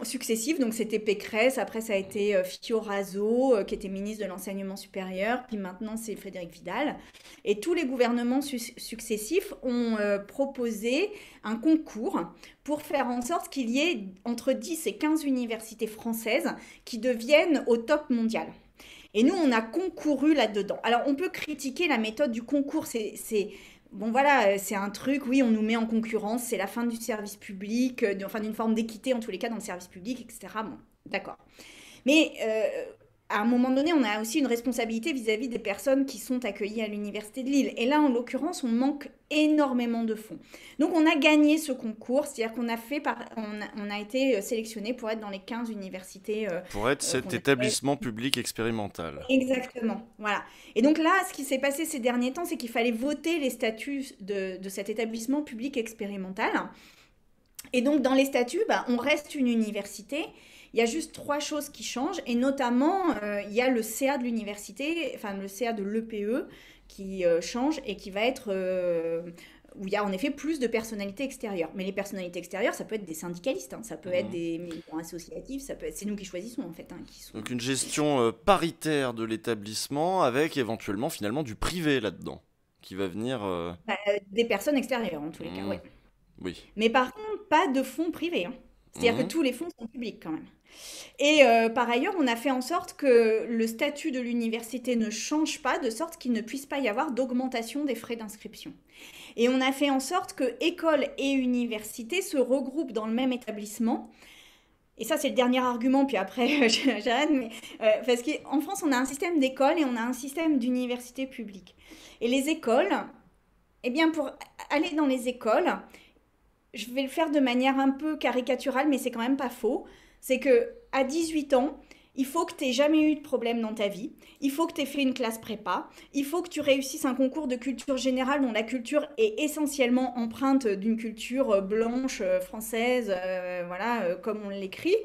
successifs, donc c'était Pécresse, après ça a été Fioraso, qui était ministre de l'Enseignement supérieur, puis maintenant c'est Frédérique Vidal. Et tous les gouvernements successifs ont proposé un concours pour faire en sorte qu'il y ait entre 10 et 15 universités françaises qui deviennent au top mondial. Et nous, on a concouru là-dedans. Alors, on peut critiquer la méthode du concours, bon voilà, c'est un truc, oui, on nous met en concurrence, c'est la fin du service public, d'une forme d'équité en tous les cas dans le service public, etc. Bon, d'accord. Mais à un moment donné, on a aussi une responsabilité vis-à-vis des personnes qui sont accueillies à l'Université de Lille. Et là, en l'occurrence, on manque énormément de fonds. Donc, on a gagné ce concours, c'est-à-dire on a été sélectionné pour être dans les 15 universités. Pour être cet établissement public expérimental. Exactement, voilà. Et donc là, ce qui s'est passé ces derniers temps, c'est qu'il fallait voter les statuts de cet établissement public expérimental. Et donc, dans les statuts, on reste une université Il y a juste trois choses qui changent, et notamment, il y a le CA de l'université, enfin le CA de l'EPE, qui change et qui va être où il y a en effet plus de personnalités extérieures. Mais les personnalités extérieures, ça peut être des syndicalistes, hein, ça peut être Mhm. des militants associatifs, ça peut être, c'est nous qui choisissons en fait, hein, qui sont Donc une gestion paritaire de l'établissement avec éventuellement finalement du privé là-dedans qui va venir. des personnes extérieures en tous les cas, oui. Mhm. Oui. Mais par contre, pas de fonds privés, hein. C'est-à-dire que Mhm. tous les fonds sont publics quand même. Et par ailleurs, on a fait en sorte que le statut de l'université ne change pas, de sorte qu'il ne puisse pas y avoir d'augmentation des frais d'inscription. Et on a fait en sorte que école et université se regroupent dans le même établissement. Et ça, c'est le dernier argument, puis après, j'arrête. Mais, parce qu'en France, on a un système d'école et on a un système d'université publique. Et les écoles, eh bien, pour aller dans les écoles, je vais le faire de manière un peu caricaturale, mais c'est quand même pas faux. C'est que à 18 ans, il faut que tu n'aies jamais eu de problème dans ta vie. Il faut que tu aies fait une classe prépa. Il faut que tu réussisses un concours de culture générale dont la culture est essentiellement empreinte d'une culture blanche, française, voilà, comme on l'écrit.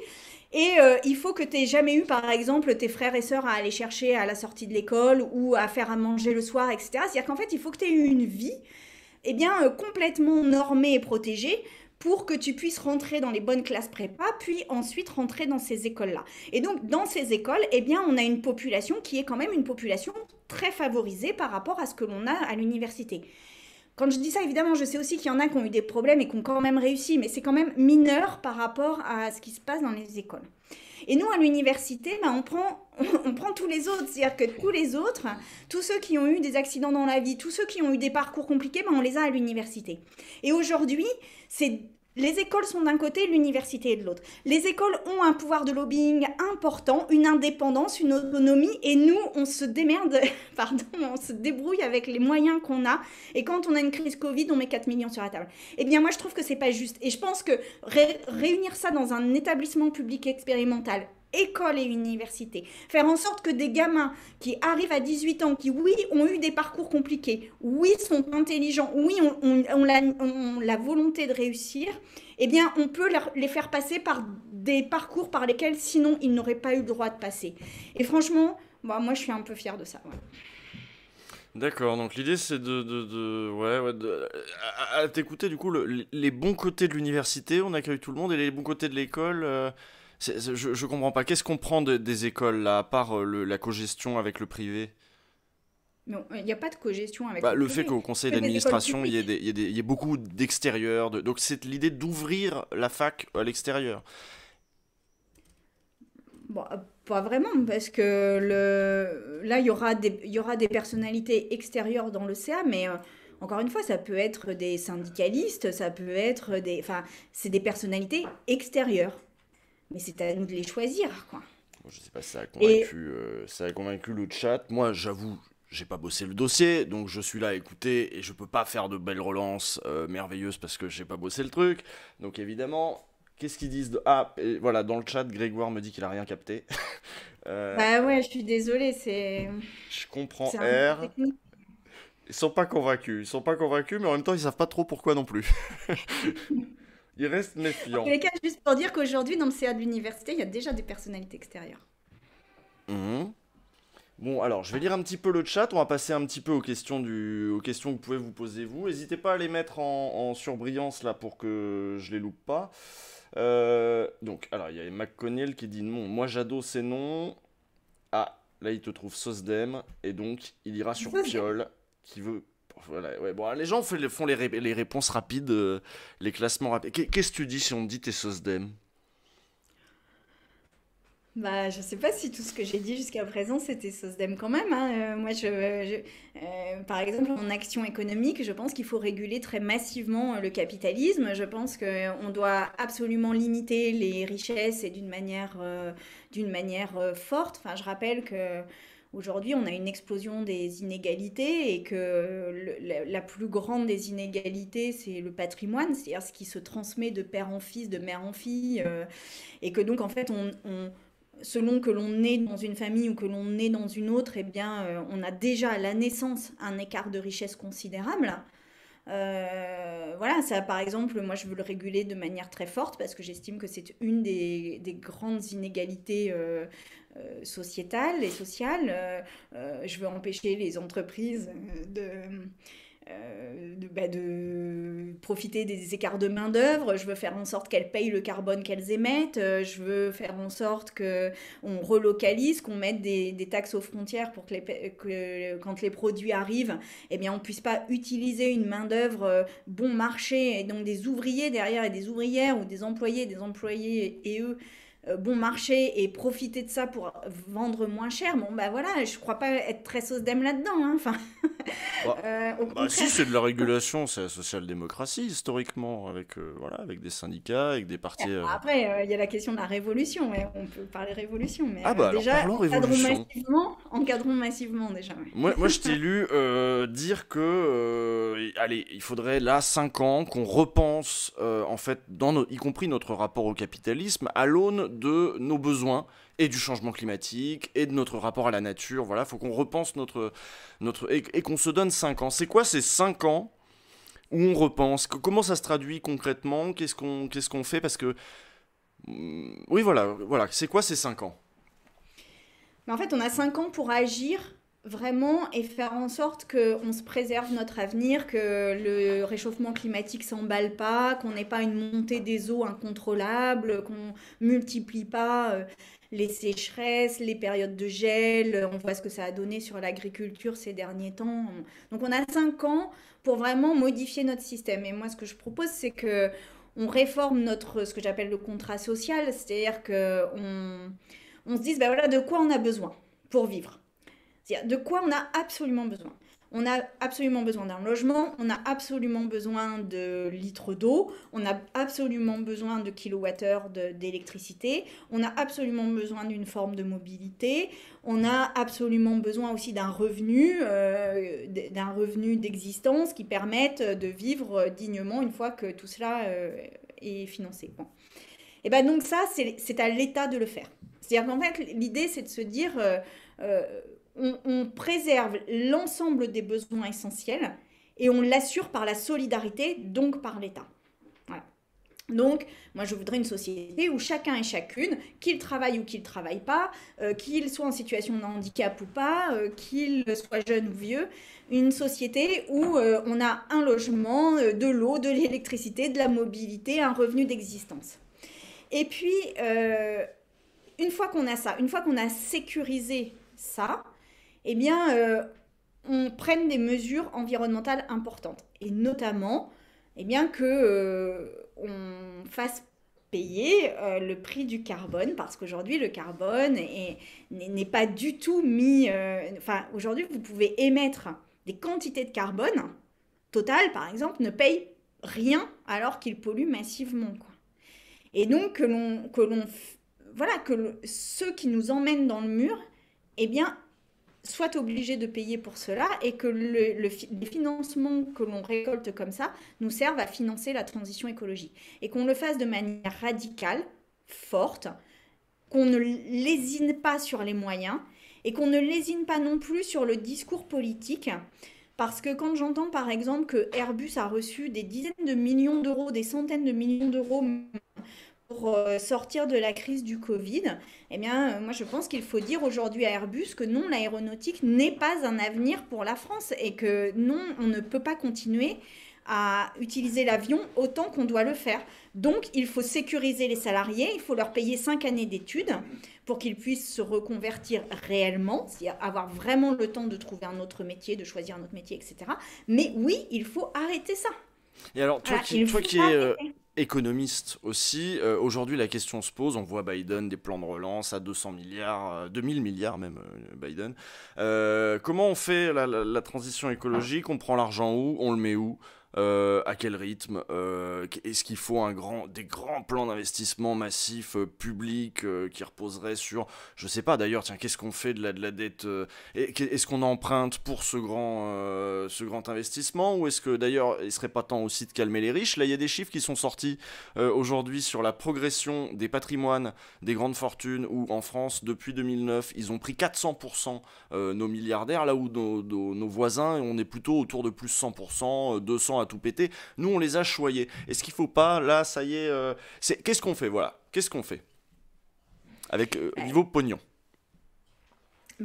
Et il faut que tu n'aies jamais eu, par exemple, tes frères et sœurs à aller chercher à la sortie de l'école ou à faire à manger le soir, etc. C'est-à-dire qu'en fait, il faut que tu aies eu une vie eh bien, complètement normée et protégée pour que tu puisses rentrer dans les bonnes classes prépa, puis ensuite rentrer dans ces écoles-là. Et donc, dans ces écoles, eh bien, on a une population qui est quand même une population très favorisée par rapport à ce que l'on a à l'université. Quand je dis ça, évidemment, je sais aussi qu'il y en a qui ont eu des problèmes et qui ont quand même réussi, mais c'est quand même mineur par rapport à ce qui se passe dans les écoles. Et nous, à l'université, ben, on prend tous les autres. C'est-à-dire que tous les autres, tous ceux qui ont eu des accidents dans la vie, tous ceux qui ont eu des parcours compliqués, ben, on les a à l'université. Et aujourd'hui, c'est les écoles sont d'un côté, l'université est de l'autre. Les écoles ont un pouvoir de lobbying important, une indépendance, une autonomie, et nous, on se démerde, pardon, on se débrouille avec les moyens qu'on a. Et quand on a une crise Covid, on met 4 millions sur la table. Eh bien, moi, je trouve que c'est pas juste. Et je pense que réunir ça dans un établissement public expérimental, école et université, faire en sorte que des gamins qui arrivent à 18 ans, qui oui ont eu des parcours compliqués, oui sont intelligents, oui ont la volonté de réussir, eh bien on peut les faire passer par des parcours par lesquels sinon ils n'auraient pas eu le droit de passer. Et franchement, bah, moi je suis un peu fière de ça. Ouais. D'accord, donc l'idée c'est à t'écouter du coup les bons côtés de l'université, on accueille tout le monde et les bons côtés de l'école. Je comprends pas. Qu'est-ce qu'on prend des écoles là, à part la cogestion avec le privé? Non, il n'y a pas de cogestion avec Bah, le le fait privé. qu'au conseil Que des écoles d'administration, publiques. il y ait beaucoup d'extérieurs. Donc c'est l'idée d'ouvrir la fac à l'extérieur. Bon, pas vraiment, parce que là, il y aura des personnalités extérieures dans le CA, mais encore une fois, ça peut être des syndicalistes, ça peut être des... Enfin, c'est des personnalités extérieures. Mais c'est à nous de les choisir, quoi. Bon, je sais pas si Et ça a convaincu le chat. Moi, j'avoue, j'ai pas bossé le dossier, donc je suis là à écouter et je peux pas faire de belles relances merveilleuses parce que j'ai pas bossé le truc. Donc évidemment, qu'est-ce qu'ils disent Ah, et voilà, dans le chat, Grégoire me dit qu'il a rien capté. Euh, bah ouais, je suis désolée, je comprends c'est un peu R. technique. Ils sont pas convaincus, mais en même temps, ils savent pas trop pourquoi non plus. Ils restent En tous méfiants. les cas, juste pour dire qu'aujourd'hui, dans le CA de l'université, il y a déjà des personnalités extérieures. Mhm. Bon, alors, je vais lire un petit peu le chat. On va passer un petit peu aux questions que vous pouvez vous poser vous. N'hésitez pas à les mettre en surbrillance là pour que je les loupe pas. Donc, alors, il y a McConnell qui dit non. Moi, Jadot, c'est non. Ah, là, il te trouve Sosdem. Et donc, il ira sur Ça, Piol qui veut. Voilà, ouais, bon, les gens font les réponses rapides, les classements rapides. Qu'est-ce que tu dis si on te dit t'es Sosdem? bah, je sais pas si tout ce que j'ai dit jusqu'à présent c'était SOSDEM quand même, hein. Moi, par exemple, en action économique, je pense qu'il faut réguler très massivement le capitalisme. Je pense qu'on doit absolument limiter les richesses et d'une manière forte. Enfin, je rappelle que aujourd'hui, on a une explosion des inégalités et que la plus grande des inégalités, c'est le patrimoine, c'est-à-dire ce qui se transmet de père en fils, de mère en fille, et que donc en fait, selon que l'on est dans une famille ou que l'on est dans une autre, eh bien, on a déjà à la naissance un écart de richesse considérable. Voilà, ça, par exemple, moi, je veux le réguler de manière très forte parce que j'estime que c'est une des grandes inégalités sociétales et sociales. Je veux empêcher les entreprises de profiter des écarts de main-d'œuvre. Je veux faire en sorte qu'elles payent le carbone qu'elles émettent. Je veux faire en sorte qu'on relocalise, qu'on mette des taxes aux frontières pour que quand les produits arrivent, eh bien, on ne puisse pas utiliser une main-d'œuvre bon marché et donc des ouvriers derrière et des ouvrières ou des employés et eux bon marché et profiter de ça pour vendre moins cher. Bon, bah voilà, je crois pas être très sauce d'aime là-dedans, hein. Enfin, Bah, au bah si, contraire. c'est de la régulation, c'est la social-démocratie historiquement, avec, voilà, avec des syndicats, avec des partis... Après, il y a la question de la révolution, ouais. On peut parler révolution, mais Ah bah alors déjà, parlons révolution. encadrons massivement déjà, ouais. Moi, je t'ai lu dire que, allez, il faudrait là 5 ans qu'on repense, en fait, y compris notre rapport au capitalisme, à l'aune de nos besoins et du changement climatique et de notre rapport à la nature. Voilà, faut qu'on repense et qu'on se donne 5 ans. C'est quoi ces 5 ans où on repense? Comment ça se traduit concrètement? Qu'est-ce qu'on fait? Parce que, oui, voilà, c'est quoi ces 5 ans? Mais en fait, on a 5 ans pour agir vraiment et faire en sorte qu'on se préserve notre avenir, que le réchauffement climatique s'emballe pas, qu'on n'ait pas une montée des eaux incontrôlable, qu'on multiplie pas les sécheresses, les périodes de gel. On voit ce que ça a donné sur l'agriculture ces derniers temps. Donc on a 5 ans pour vraiment modifier notre système. Et moi, ce que je propose, c'est que on réforme ce que j'appelle le contrat social, c'est-à-dire que on se dise, ben voilà, de quoi on a besoin pour vivre. C'est-à-dire de quoi on a absolument besoin. On a absolument besoin d'un logement, on a absolument besoin de litres d'eau, on a absolument besoin de kilowattheures d'électricité, on a absolument besoin d'une forme de mobilité, on a absolument besoin aussi d'un revenu d'existence qui permette de vivre dignement une fois que tout cela est financé. Bon. Et ben donc ça, c'est à l'État de le faire. C'est-à-dire qu'en fait, l'idée, c'est de se dire, euh, on préserve l'ensemble des besoins essentiels et on l'assure par la solidarité, donc par l'État. Voilà. Donc, moi, je voudrais une société où chacun et chacune, qu'il travaille ou qu'il ne travaille pas, qu'il soit en situation de handicap ou pas, qu'il soit jeune ou vieux, une société où on a un logement, de l'eau, de l'électricité, de la mobilité, un revenu d'existence. Et puis, une fois qu'on a ça, une fois qu'on a sécurisé ça, eh bien, on prenne des mesures environnementales importantes. Et notamment, eh bien, on fasse payer le prix du carbone, parce qu'aujourd'hui, le carbone n'est pas du tout mis... Enfin, aujourd'hui, vous pouvez émettre des quantités de carbone, Total, par exemple, ne paye rien alors qu'il pollue massivement, quoi. Et donc voilà, ceux qui nous emmènent dans le mur, eh bien, soient obligés de payer pour cela et que les financements que l'on récolte comme ça nous servent à financer la transition écologique. Et qu'on le fasse de manière radicale, forte, qu'on ne lésine pas sur les moyens et qu'on ne lésine pas non plus sur le discours politique. Parce que quand j'entends par exemple que Airbus a reçu des dizaines de millions d'euros, des centaines de millions d'euros pour sortir de la crise du Covid, eh bien, moi je pense qu'il faut dire aujourd'hui à Airbus que non, l'aéronautique n'est pas un avenir pour la France et que non, on ne peut pas continuer à utiliser l'avion autant qu'on doit le faire. Donc, il faut sécuriser les salariés, il faut leur payer 5 années d'études pour qu'ils puissent se reconvertir réellement, c'est-à-dire avoir vraiment le temps de trouver un autre métier, de choisir un autre métier, etc. Mais oui, il faut arrêter ça. Et alors, toi Voilà, qui es économiste aussi, aujourd'hui la question se pose, on voit Biden, des plans de relance à 200 milliards, 2000 milliards même, Biden. Comment on fait la transition écologique? On prend l'argent où? On le met où? À quel rythme? Est-ce qu'il faut des grands plans d'investissement massifs, publics, qui reposeraient sur, je sais pas d'ailleurs, tiens, qu'est-ce qu'on fait de la dette, est-ce qu'on emprunte pour ce grand investissement, ou est-ce que d'ailleurs il serait pas temps aussi de calmer les riches? Là, il y a des chiffres qui sont sortis aujourd'hui sur la progression des patrimoines des grandes fortunes, où en France, depuis 2009, ils ont pris 400% nos milliardaires, là où nos voisins, on est plutôt autour de plus 100%, 200 à à tout péter. Nous, on les a choyés. Est-ce qu'il faut pas, là, ça y est, qu'est-ce qu'on fait, voilà. Qu'est-ce qu'on fait avec niveau pognon?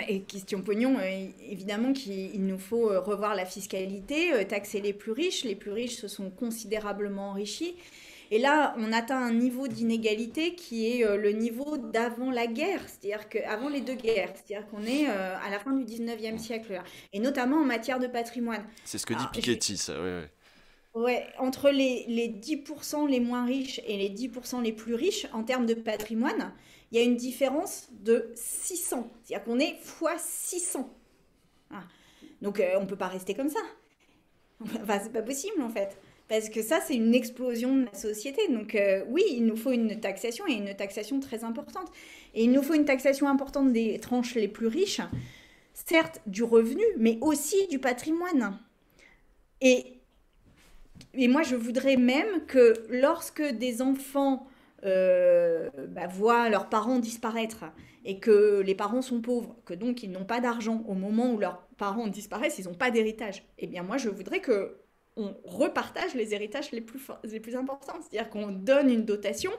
Et question pognon, évidemment qu'il nous faut revoir la fiscalité, taxer les plus riches. Les plus riches se sont considérablement enrichis. Et là, on atteint un niveau d'inégalité qui est le niveau d'avant la guerre, c'est-à-dire qu'avant les deux guerres, c'est-à-dire qu'on est à la fin du 19e siècle, là, et notamment en matière de patrimoine. C'est ce que dit Alors, Piketty, ça, ouais. ouais, entre les 10% les moins riches et les 10% les plus riches, en termes de patrimoine, il y a une différence de 600. C'est-à-dire qu'on est fois 600. Ah. Donc, on ne peut pas rester comme ça. Enfin, c'est pas possible, en fait. Parce que ça, c'est une explosion de la société. Donc, oui, il nous faut une taxation, et une taxation très importante. Et il nous faut une taxation importante des tranches les plus riches, certes du revenu, mais aussi du patrimoine. Et moi, je voudrais même que lorsque des enfants voient leurs parents disparaître et que les parents sont pauvres, que donc ils n'ont pas d'argent au moment où leurs parents disparaissent, ils n'ont pas d'héritage. Eh bien, moi, je voudrais que on repartage les héritages les plus importants. C'est-à-dire qu'on donne une dotation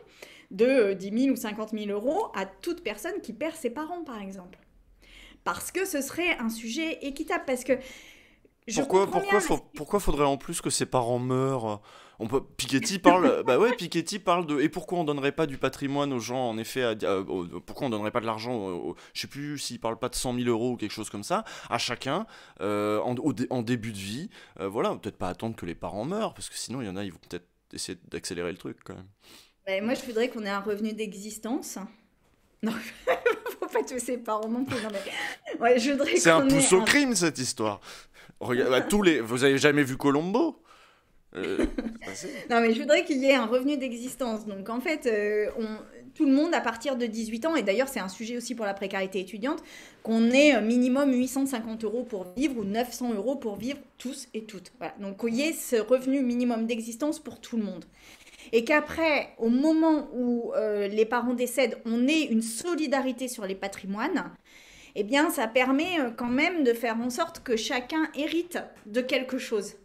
de 10 000 ou 50 000 euros à toute personne qui perd ses parents, par exemple. Parce que ce serait un sujet équitable. Parce que pourquoi faudrait en plus que ses parents meurent? Piketty parle, Piketty parle de. Et pourquoi on donnerait pas du patrimoine aux gens, en effet, pourquoi on donnerait pas de l'argent, je sais plus s'il parle pas de 100 000 euros ou quelque chose comme ça, à chacun, en début de vie, voilà, peut-être pas attendre que les parents meurent, parce que sinon il y en a, ils vont peut-être essayer d'accélérer le truc quand même. Moi, je voudrais qu'on ait un revenu d'existence. Non, faut pas tuer ses parents non plus. Non, mais... ouais, je voudrais c'est un pouce au crime, cette histoire. Regarde, vous avez jamais vu Colombo? Non, mais je voudrais qu'il y ait un revenu d'existence. Donc, en fait, tout le monde, à partir de 18 ans, et d'ailleurs, c'est un sujet aussi pour la précarité étudiante, qu'on ait minimum 850 euros pour vivre ou 900 euros pour vivre tous et toutes. Voilà. Donc, qu'il y ait ce revenu minimum d'existence pour tout le monde. Et qu'après, au moment où les parents décèdent, on ait une solidarité sur les patrimoines, eh bien, ça permet quand même de faire en sorte que chacun hérite de quelque chose.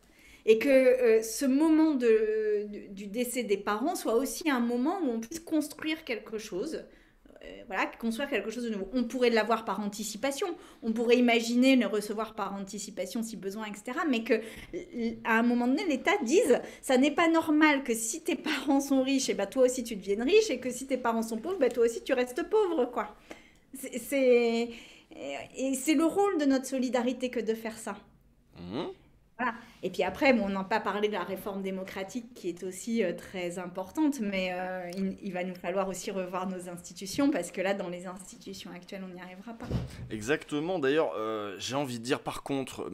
Et que ce moment du décès des parents soit aussi un moment où on puisse construire quelque chose. Construire quelque chose de nouveau. On pourrait l'avoir par anticipation. On pourrait imaginer le recevoir par anticipation si besoin, etc. Mais qu'à un moment donné, l'État dise, ça n'est pas normal que si tes parents sont riches, et ben toi aussi tu deviennes riche, et que si tes parents sont pauvres, ben toi aussi tu restes pauvre, quoi. Et c'est le rôle de notre solidarité que de faire ça. Mmh. Voilà. Et puis après, on n'a pas parlé de la réforme démocratique qui est aussi très importante, mais il va nous falloir aussi revoir nos institutions parce que là, dans les institutions actuelles, on n'y arrivera pas. Exactement. D'ailleurs, j'ai envie de dire par contre,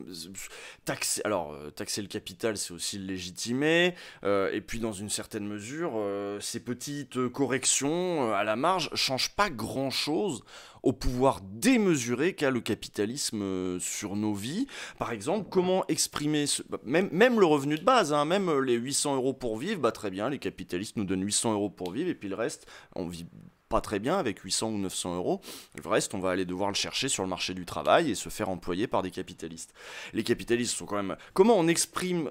taxer le capital, c'est aussi le légitimer. Et puis dans une certaine mesure, ces petites corrections à la marge changent pas grand-chose au pouvoir démesuré qu'a le capitalisme sur nos vies. Par exemple, comment exprimer même le revenu de base, hein, même les 800 euros pour vivre, très bien, les capitalistes nous donnent 800 euros pour vivre, et puis le reste, on vit pas très bien avec 800 ou 900 euros. Le reste, on va aller devoir le chercher sur le marché du travail et se faire employer par des capitalistes. Les capitalistes sont quand même... Comment on exprime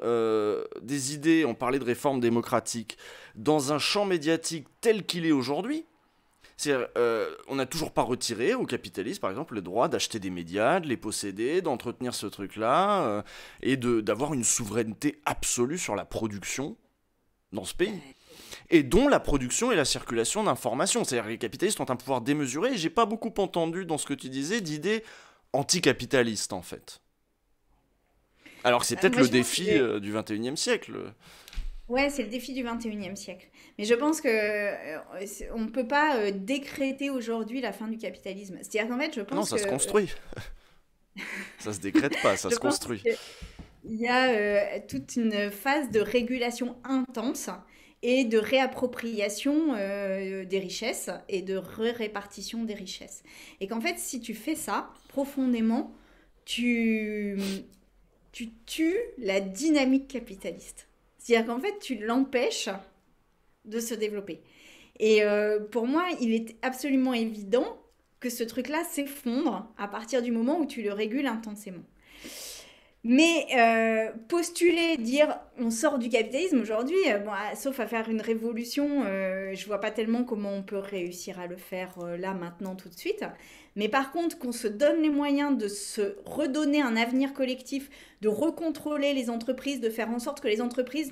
des idées, on parlait de réforme démocratique, dans un champ médiatique tel qu'il est aujourd'hui? On n'a toujours pas retiré aux capitalistes, par exemple, le droit d'acheter des médias, de les posséder, d'entretenir ce truc-là, et d'avoir une souveraineté absolue sur la production dans ce pays. Et dont la production et la circulation d'informations. C'est-à-dire que les capitalistes ont un pouvoir démesuré, et j'ai pas beaucoup entendu dans ce que tu disais d'idées anticapitalistes, en fait. Alors que c'est peut-être le défi du 21e siècle. Ouais, c'est le défi du 21e siècle. Mais je pense que on ne peut pas décréter aujourd'hui la fin du capitalisme. C'est-à-dire qu'en fait, je pense non, ça que... se construit. Ça se décrète pas, ça se construit. Il y a toute une phase de régulation intense et de réappropriation des richesses et de répartition des richesses. Et qu'en fait, si tu fais ça, profondément, tu tues la dynamique capitaliste. C'est-à-dire qu'en fait, tu l'empêches de se développer. Et pour moi, il est absolument évident que ce truc-là s'effondre à partir du moment où tu le régules intensément. Mais postuler, dire on sort du capitalisme aujourd'hui, bon, sauf à faire une révolution, je vois pas tellement comment on peut réussir à le faire là, maintenant, tout de suite. Mais par contre, qu'on se donne les moyens de se redonner un avenir collectif, de recontrôler les entreprises, de faire en sorte que les entreprises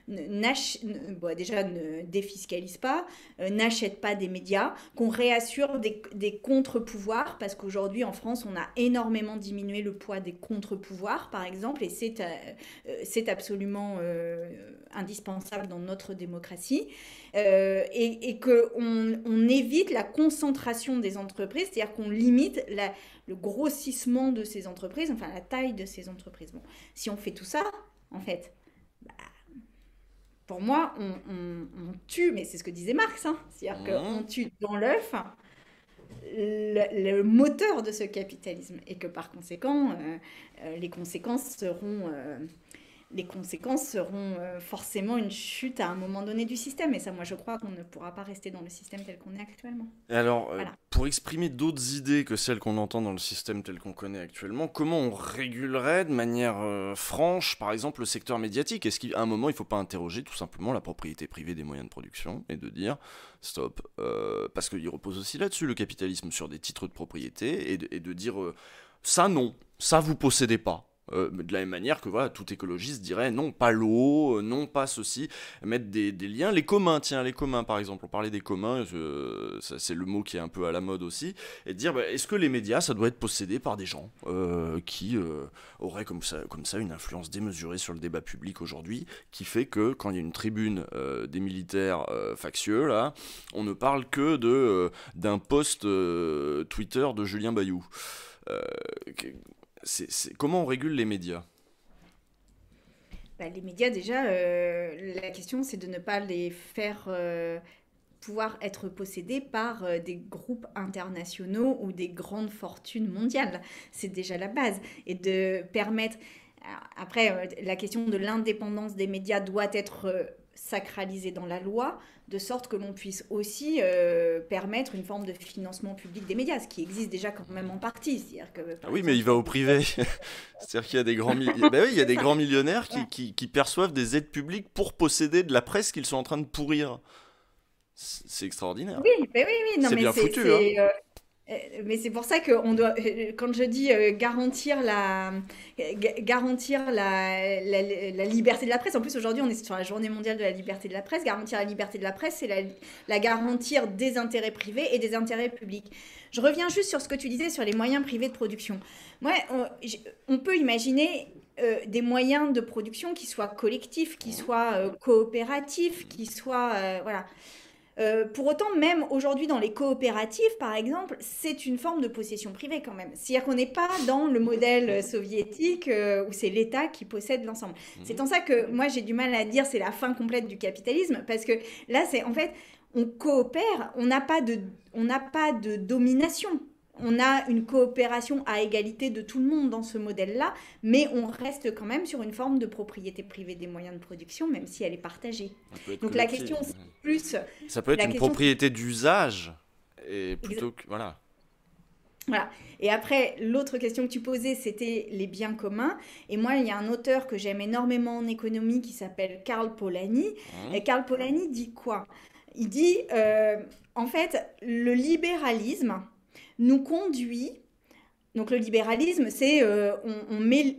bon, déjà ne défiscalisent pas, n'achètent pas des médias, qu'on réassure des contre-pouvoirs, parce qu'aujourd'hui en France, on a énormément diminué le poids des contre-pouvoirs, par exemple, et c'est absolument indispensable dans notre démocratie, et qu'on on évite la concentration des entreprises, c'est-à-dire qu'on limite le grossissement de ces entreprises, enfin la taille de ces entreprises. Bon, si on fait tout ça, en fait, bah, pour moi, on tue, mais c'est ce que disait Marx, hein, c'est-à-dire qu'on Mhm. tue dans l'œuf le moteur de ce capitalisme et que par conséquent, les conséquences seront forcément une chute à un moment donné du système. Et ça, moi, je crois qu'on ne pourra pas rester dans le système tel qu'on est actuellement. Et alors, Voilà. pour exprimer d'autres idées que celles qu'on entend dans le système tel qu'on connaît actuellement, comment on régulerait de manière franche, par exemple, le secteur médiatique? Est-ce qu'à un moment, il ne faut pas interroger tout simplement la propriété privée des moyens de production et de dire, stop, parce qu'il repose aussi là-dessus, le capitalisme, sur des titres de propriété, et de dire, ça non, ça vous possédez pas. De la même manière que voilà, tout écologiste dirait non, pas l'eau, non, pas ceci, mettre des liens, les communs, tiens, les communs par exemple, on parlait des communs, c'est le mot qui est un peu à la mode aussi, et dire bah, est-ce que les médias ça doit être possédé par des gens qui auraient comme ça une influence démesurée sur le débat public aujourd'hui, qui fait que quand il y a une tribune des militaires factieux, là, on ne parle que d'un post Twitter de Julien Bayou. Euh, Comment on régule les médias? Bah, les médias, déjà, la question, c'est de ne pas les faire pouvoir être possédés par des groupes internationaux ou des grandes fortunes mondiales. C'est déjà la base. Et de permettre... Après, la question de l'indépendance des médias doit être sacralisée dans la loi, de sorte que l'on puisse aussi permettre une forme de financement public des médias, ce qui existe déjà quand même en partie. C'est-à-dire que, Ah par oui, mais il exemple, va il y a au des... privé. C'est-à-dire qu'il y a des ben oui, il y a C'est des ça. grands millionnaires Ouais. qui perçoivent des aides publiques pour posséder de la presse qu'ils sont en train de pourrir. C'est extraordinaire. Oui, ben oui, oui, non, C'est mais bien foutu, hein. mais c'est pour ça que on doit, quand je dis garantir la liberté de la presse, en plus aujourd'hui on est sur la journée mondiale de la liberté de la presse, garantir la liberté de la presse, c'est la garantir des intérêts privés et des intérêts publics. Je reviens juste sur ce que tu disais sur les moyens privés de production. Moi, on peut imaginer des moyens de production qui soient collectifs, qui Mhm. soient coopératifs, qui soient... voilà. Pour autant, même aujourd'hui dans les coopératives, par exemple, c'est une forme de possession privée quand même. C'est-à-dire qu'on n'est pas dans le modèle soviétique où c'est l'État qui possède l'ensemble. C'est Mhm. en ça que moi j'ai du mal à dire c'est la fin complète du capitalisme, parce que là c'est en fait on coopère, on n'a pas de domination. On a une coopération à égalité de tout le monde dans ce modèle-là, mais on reste quand même sur une forme de propriété privée des moyens de production, même si elle est partagée. Ça peut être Donc la collectif. question, c'est plus Ça peut être la une question, propriété d'usage. Et exa- plutôt que. Voilà. voilà. Et après, l'autre question que tu posais, c'était les biens communs. Et moi, il y a un auteur que j'aime énormément en économie qui s'appelle Karl Polanyi. Mhm. Et Karl Polanyi dit quoi? Il dit, en fait, le libéralisme nous conduit. Donc le libéralisme, c'est, on met,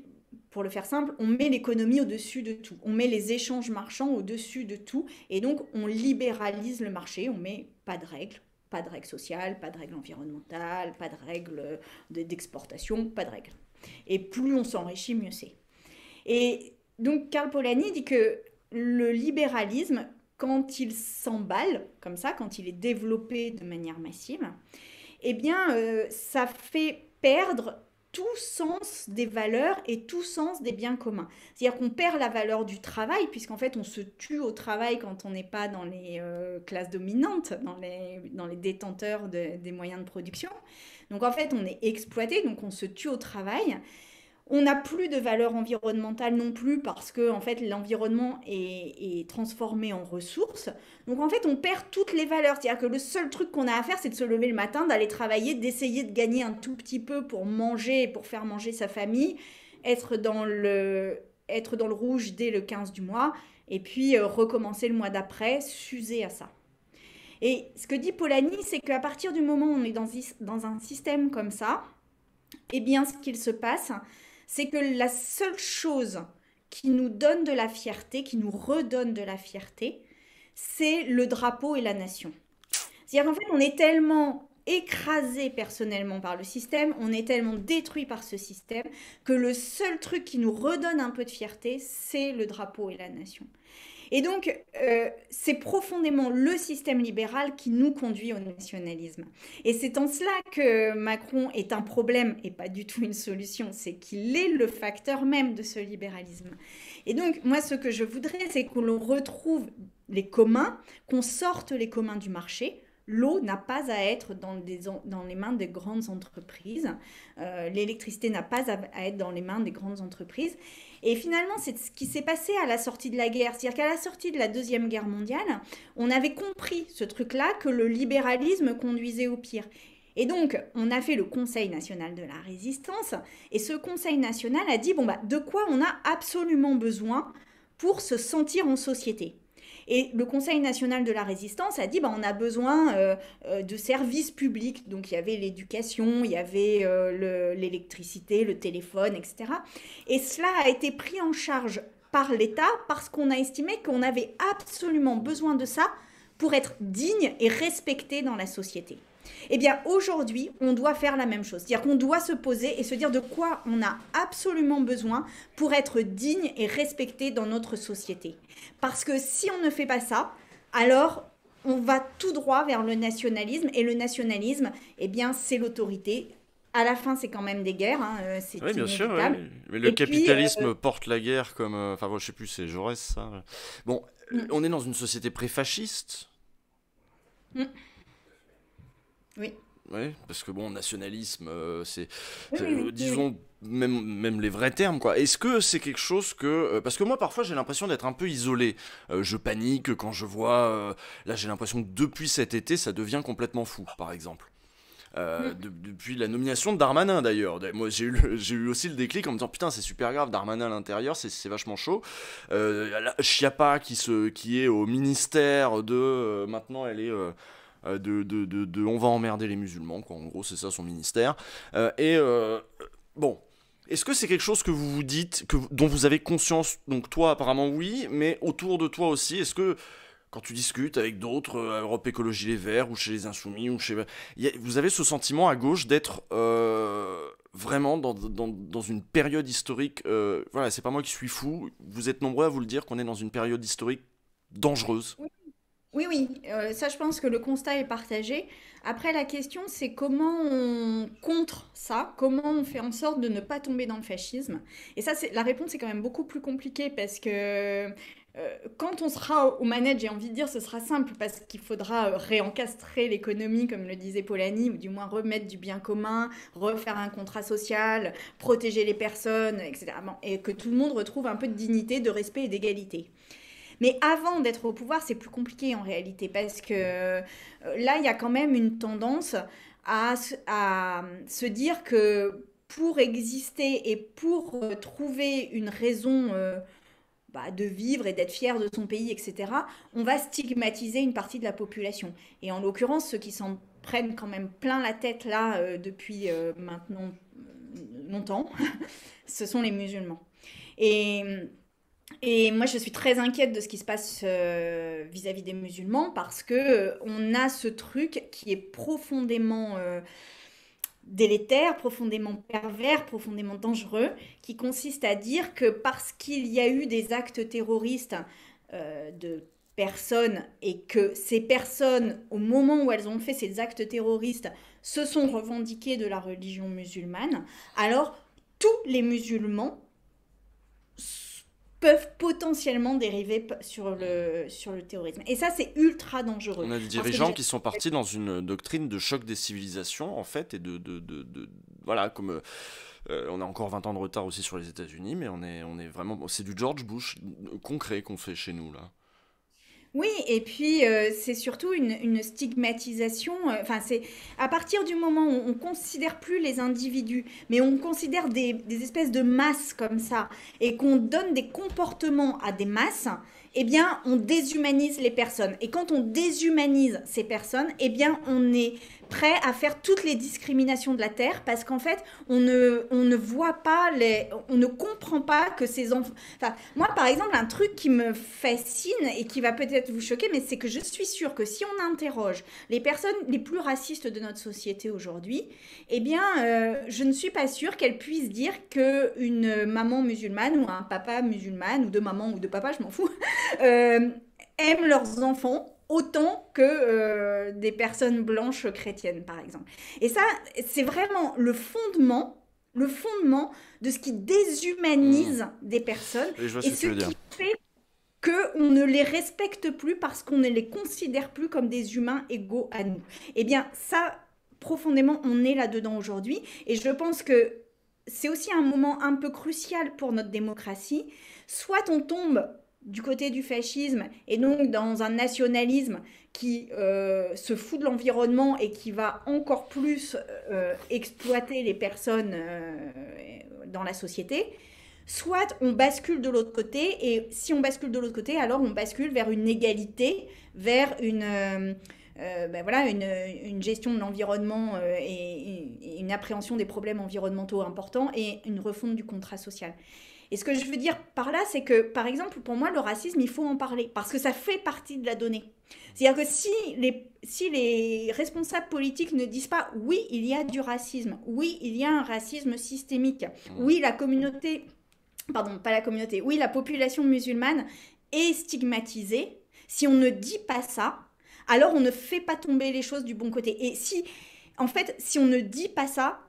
pour le faire simple, on met l'économie au-dessus de tout. On met les échanges marchands au-dessus de tout. Et donc on libéralise le marché. On met pas de règles. Pas de règles sociales, pas de règles environnementales, pas de règles d'exportation, pas de règles. Et plus on s'enrichit, mieux c'est. Et donc Karl Polanyi dit que le libéralisme, quand il s'emballe comme ça, quand il est développé de manière massive, eh bien, ça fait perdre tout sens des valeurs et tout sens des biens communs. C'est-à-dire qu'on perd la valeur du travail, puisqu'en fait, on se tue au travail quand on n'est pas dans les classes dominantes, dans les détenteurs des moyens de production. Donc, en fait, on est exploité, donc on se tue au travail. On n'a plus de valeur environnementale non plus parce que en fait l'environnement est transformé en ressources. Donc en fait on perd toutes les valeurs. C'est-à-dire que le seul truc qu'on a à faire c'est de se lever le matin, d'aller travailler, d'essayer de gagner un tout petit peu pour manger et pour faire manger sa famille. être être dans le rouge dès le 15 du mois, et puis recommencer le mois d'après, s'user à ça. Et ce que dit Polanyi, c'est qu'à partir du moment où on est dans un système comme ça, eh bien, ce qu'il se passe, c'est que la seule chose qui nous donne de la fierté, qui nous redonne de la fierté, c'est le drapeau et la nation. C'est-à-dire qu'en fait, on est tellement écrasé personnellement par le système, on est tellement détruit par ce système, que le seul truc qui nous redonne un peu de fierté, c'est le drapeau et la nation. Et donc, c'est profondément le système libéral qui nous conduit au nationalisme. Et c'est en cela que Macron est un problème et pas du tout une solution. C'est qu'il est le facteur même de ce libéralisme. Et donc, moi, ce que je voudrais, c'est que l'on retrouve les communs, qu'on sorte les communs du marché. L'eau n'a pas à être dans les mains des grandes entreprises. L'électricité n'a pas à être dans les mains des grandes entreprises. Et finalement, c'est ce qui s'est passé à la sortie de la guerre. C'est-à-dire qu'à la sortie de la Deuxième Guerre mondiale, on avait compris ce truc-là, que le libéralisme conduisait au pire. Et donc, on a fait le Conseil national de la résistance. Et ce Conseil national a dit, bon, bah, de quoi on a absolument besoin pour se sentir en société. Et le Conseil national de la résistance a dit bah, on a besoin de services publics. Donc il y avait l'éducation, il y avait l'électricité, le téléphone, etc. Et cela a été pris en charge par l'État parce qu'on a estimé qu'on avait absolument besoin de ça pour être digne et respecté dans la société. Eh bien, aujourd'hui, on doit faire la même chose. C'est-à-dire qu'on doit se poser et se dire de quoi on a absolument besoin pour être digne et respecté dans notre société. Parce que si on ne fait pas ça, alors on va tout droit vers le nationalisme. Et le nationalisme, eh bien, c'est l'autorité. À la fin, c'est quand même des guerres, hein, c'est Oui, bien sûr, inévitable. oui. Mais le Et puis, capitalisme porte la guerre comme... Enfin, bon, je sais plus, c'est Jaurès, ça. Bon, mm, on est dans une société pré-fasciste. mm, oui, Oui, parce que bon, nationalisme, oui, oui, oui, oui, oui. disons, même les vrais termes, quoi. Est-ce que c'est quelque chose que... parce que moi, parfois, j'ai l'impression d'être un peu isolé. Je panique quand je vois... là, j'ai l'impression que depuis cet été, ça devient complètement fou, par exemple. Mm. Depuis la nomination de Darmanin d'ailleurs. Moi j'ai eu aussi le déclic en me disant putain c'est super grave, Darmanin à l'intérieur, c'est vachement chaud. Chiappa qui est au ministère de... maintenant elle est... on va emmerder les musulmans, quoi. En gros c'est ça son ministère. Bon, est-ce que c'est quelque chose que vous vous dites, dont vous avez conscience? Donc toi apparemment oui, mais autour de toi aussi, est-ce que quand tu discutes avec d'autres, Europe Écologie Les Verts, ou chez les Insoumis, ou chez... vous avez ce sentiment à gauche d'être vraiment dans une période historique... voilà, c'est pas moi qui suis fou, vous êtes nombreux à vous le dire qu'on est dans une période historique dangereuse. Oui, oui, ça je pense que le constat est partagé. Après, la question, c'est comment on contre ça, comment on fait en sorte de ne pas tomber dans le fascisme. Et ça, la réponse est quand même beaucoup plus compliquée parce que quand on sera aux manettes, j'ai envie de dire, ce sera simple parce qu'il faudra réencastrer l'économie, comme le disait Polanyi, ou du moins remettre du bien commun, refaire un contrat social, protéger les personnes, etc. Bon, et que tout le monde retrouve un peu de dignité, de respect et d'égalité. Mais avant d'être au pouvoir, c'est plus compliqué en réalité, parce que là, il y a quand même une tendance à se dire que pour exister et pour trouver une raison bah, de vivre et d'être fier de son pays, etc., on va stigmatiser une partie de la population. Et en l'occurrence, ceux qui s'en prennent quand même plein la tête là depuis maintenant longtemps, ce sont les musulmans. Et et moi, je suis très inquiète de ce qui se passe vis-à-vis des musulmans parce que on a ce truc qui est profondément délétère, profondément pervers, profondément dangereux, qui consiste à dire que parce qu'il y a eu des actes terroristes de personnes et que ces personnes, au moment où elles ont fait ces actes terroristes, se sont revendiquées de la religion musulmane, alors tous les musulmans peuvent potentiellement dériver sur le terrorisme. Et ça, c'est ultra dangereux. On a des Parce que dirigeants déjà, qui sont partis dans une doctrine de choc des civilisations, en fait, et voilà, comme on a encore 20 ans de retard aussi sur les États-Unis, mais on est vraiment... C'est du George Bush concret qu'on fait chez nous, là. Oui, et puis c'est surtout une stigmatisation. Enfin, c'est à partir du moment où on considère plus les individus, mais on considère des espèces de masses comme ça, et qu'on donne des comportements à des masses, eh bien, on déshumanise les personnes. Et quand on déshumanise ces personnes, eh bien, on est prêt à faire toutes les discriminations de la terre, parce qu'en fait, on ne voit pas on ne comprend pas que ces enfants. Enfin, moi, par exemple, un truc qui me fascine et qui va peut-être vous choquer, mais c'est que je suis sûre que si on interroge les personnes les plus racistes de notre société aujourd'hui, eh bien, je ne suis pas sûre qu'elles puissent dire que une maman musulmane ou un papa musulman, ou deux mamans ou deux papas, je m'en fous, euh, aiment leurs enfants autant que des personnes blanches chrétiennes, par exemple. Et ça, c'est vraiment le fondement de ce qui Hmm. déshumanise des personnes Et je vois ce et que ce tu veux dire. qui fait qu'on ne les respecte plus parce qu'on ne les considère plus comme des humains égaux à nous. Eh bien, ça, profondément, on est là-dedans aujourd'hui. Et je pense que c'est aussi un moment un peu crucial pour notre démocratie. Soit on tombe du côté du fascisme et donc dans un nationalisme qui se fout de l'environnement et qui va encore plus exploiter les personnes dans la société, soit on bascule de l'autre côté, et si on bascule de l'autre côté, alors on bascule vers une égalité, vers ben voilà, une gestion de l'environnement et une appréhension des problèmes environnementaux importants et une refonte du contrat social. Et ce que je veux dire par là, c'est que, par exemple, pour moi, le racisme, il faut en parler, parce que ça fait partie de la donnée. C'est-à-dire que si les responsables politiques ne disent pas, oui, il y a du racisme, oui, il y a un racisme systémique, Hmm. oui, la communauté, pardon, pas la communauté, oui, la population musulmane est stigmatisée, si on ne dit pas ça, alors on ne fait pas tomber les choses du bon côté. Et si, en fait, si on ne dit pas ça,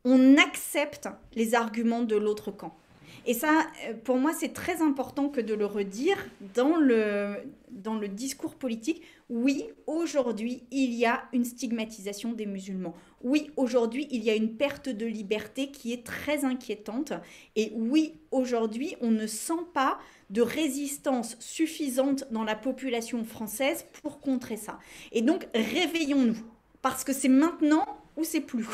on accepte les arguments de l'autre camp. Et ça, pour moi, c'est très important que de le redire dans le discours politique. Oui, aujourd'hui, il y a une stigmatisation des musulmans. Oui, aujourd'hui, il y a une perte de liberté qui est très inquiétante. Et oui, aujourd'hui, on ne sent pas de résistance suffisante dans la population française pour contrer ça. Et donc, réveillons-nous. Parce que c'est maintenant ou c'est plus.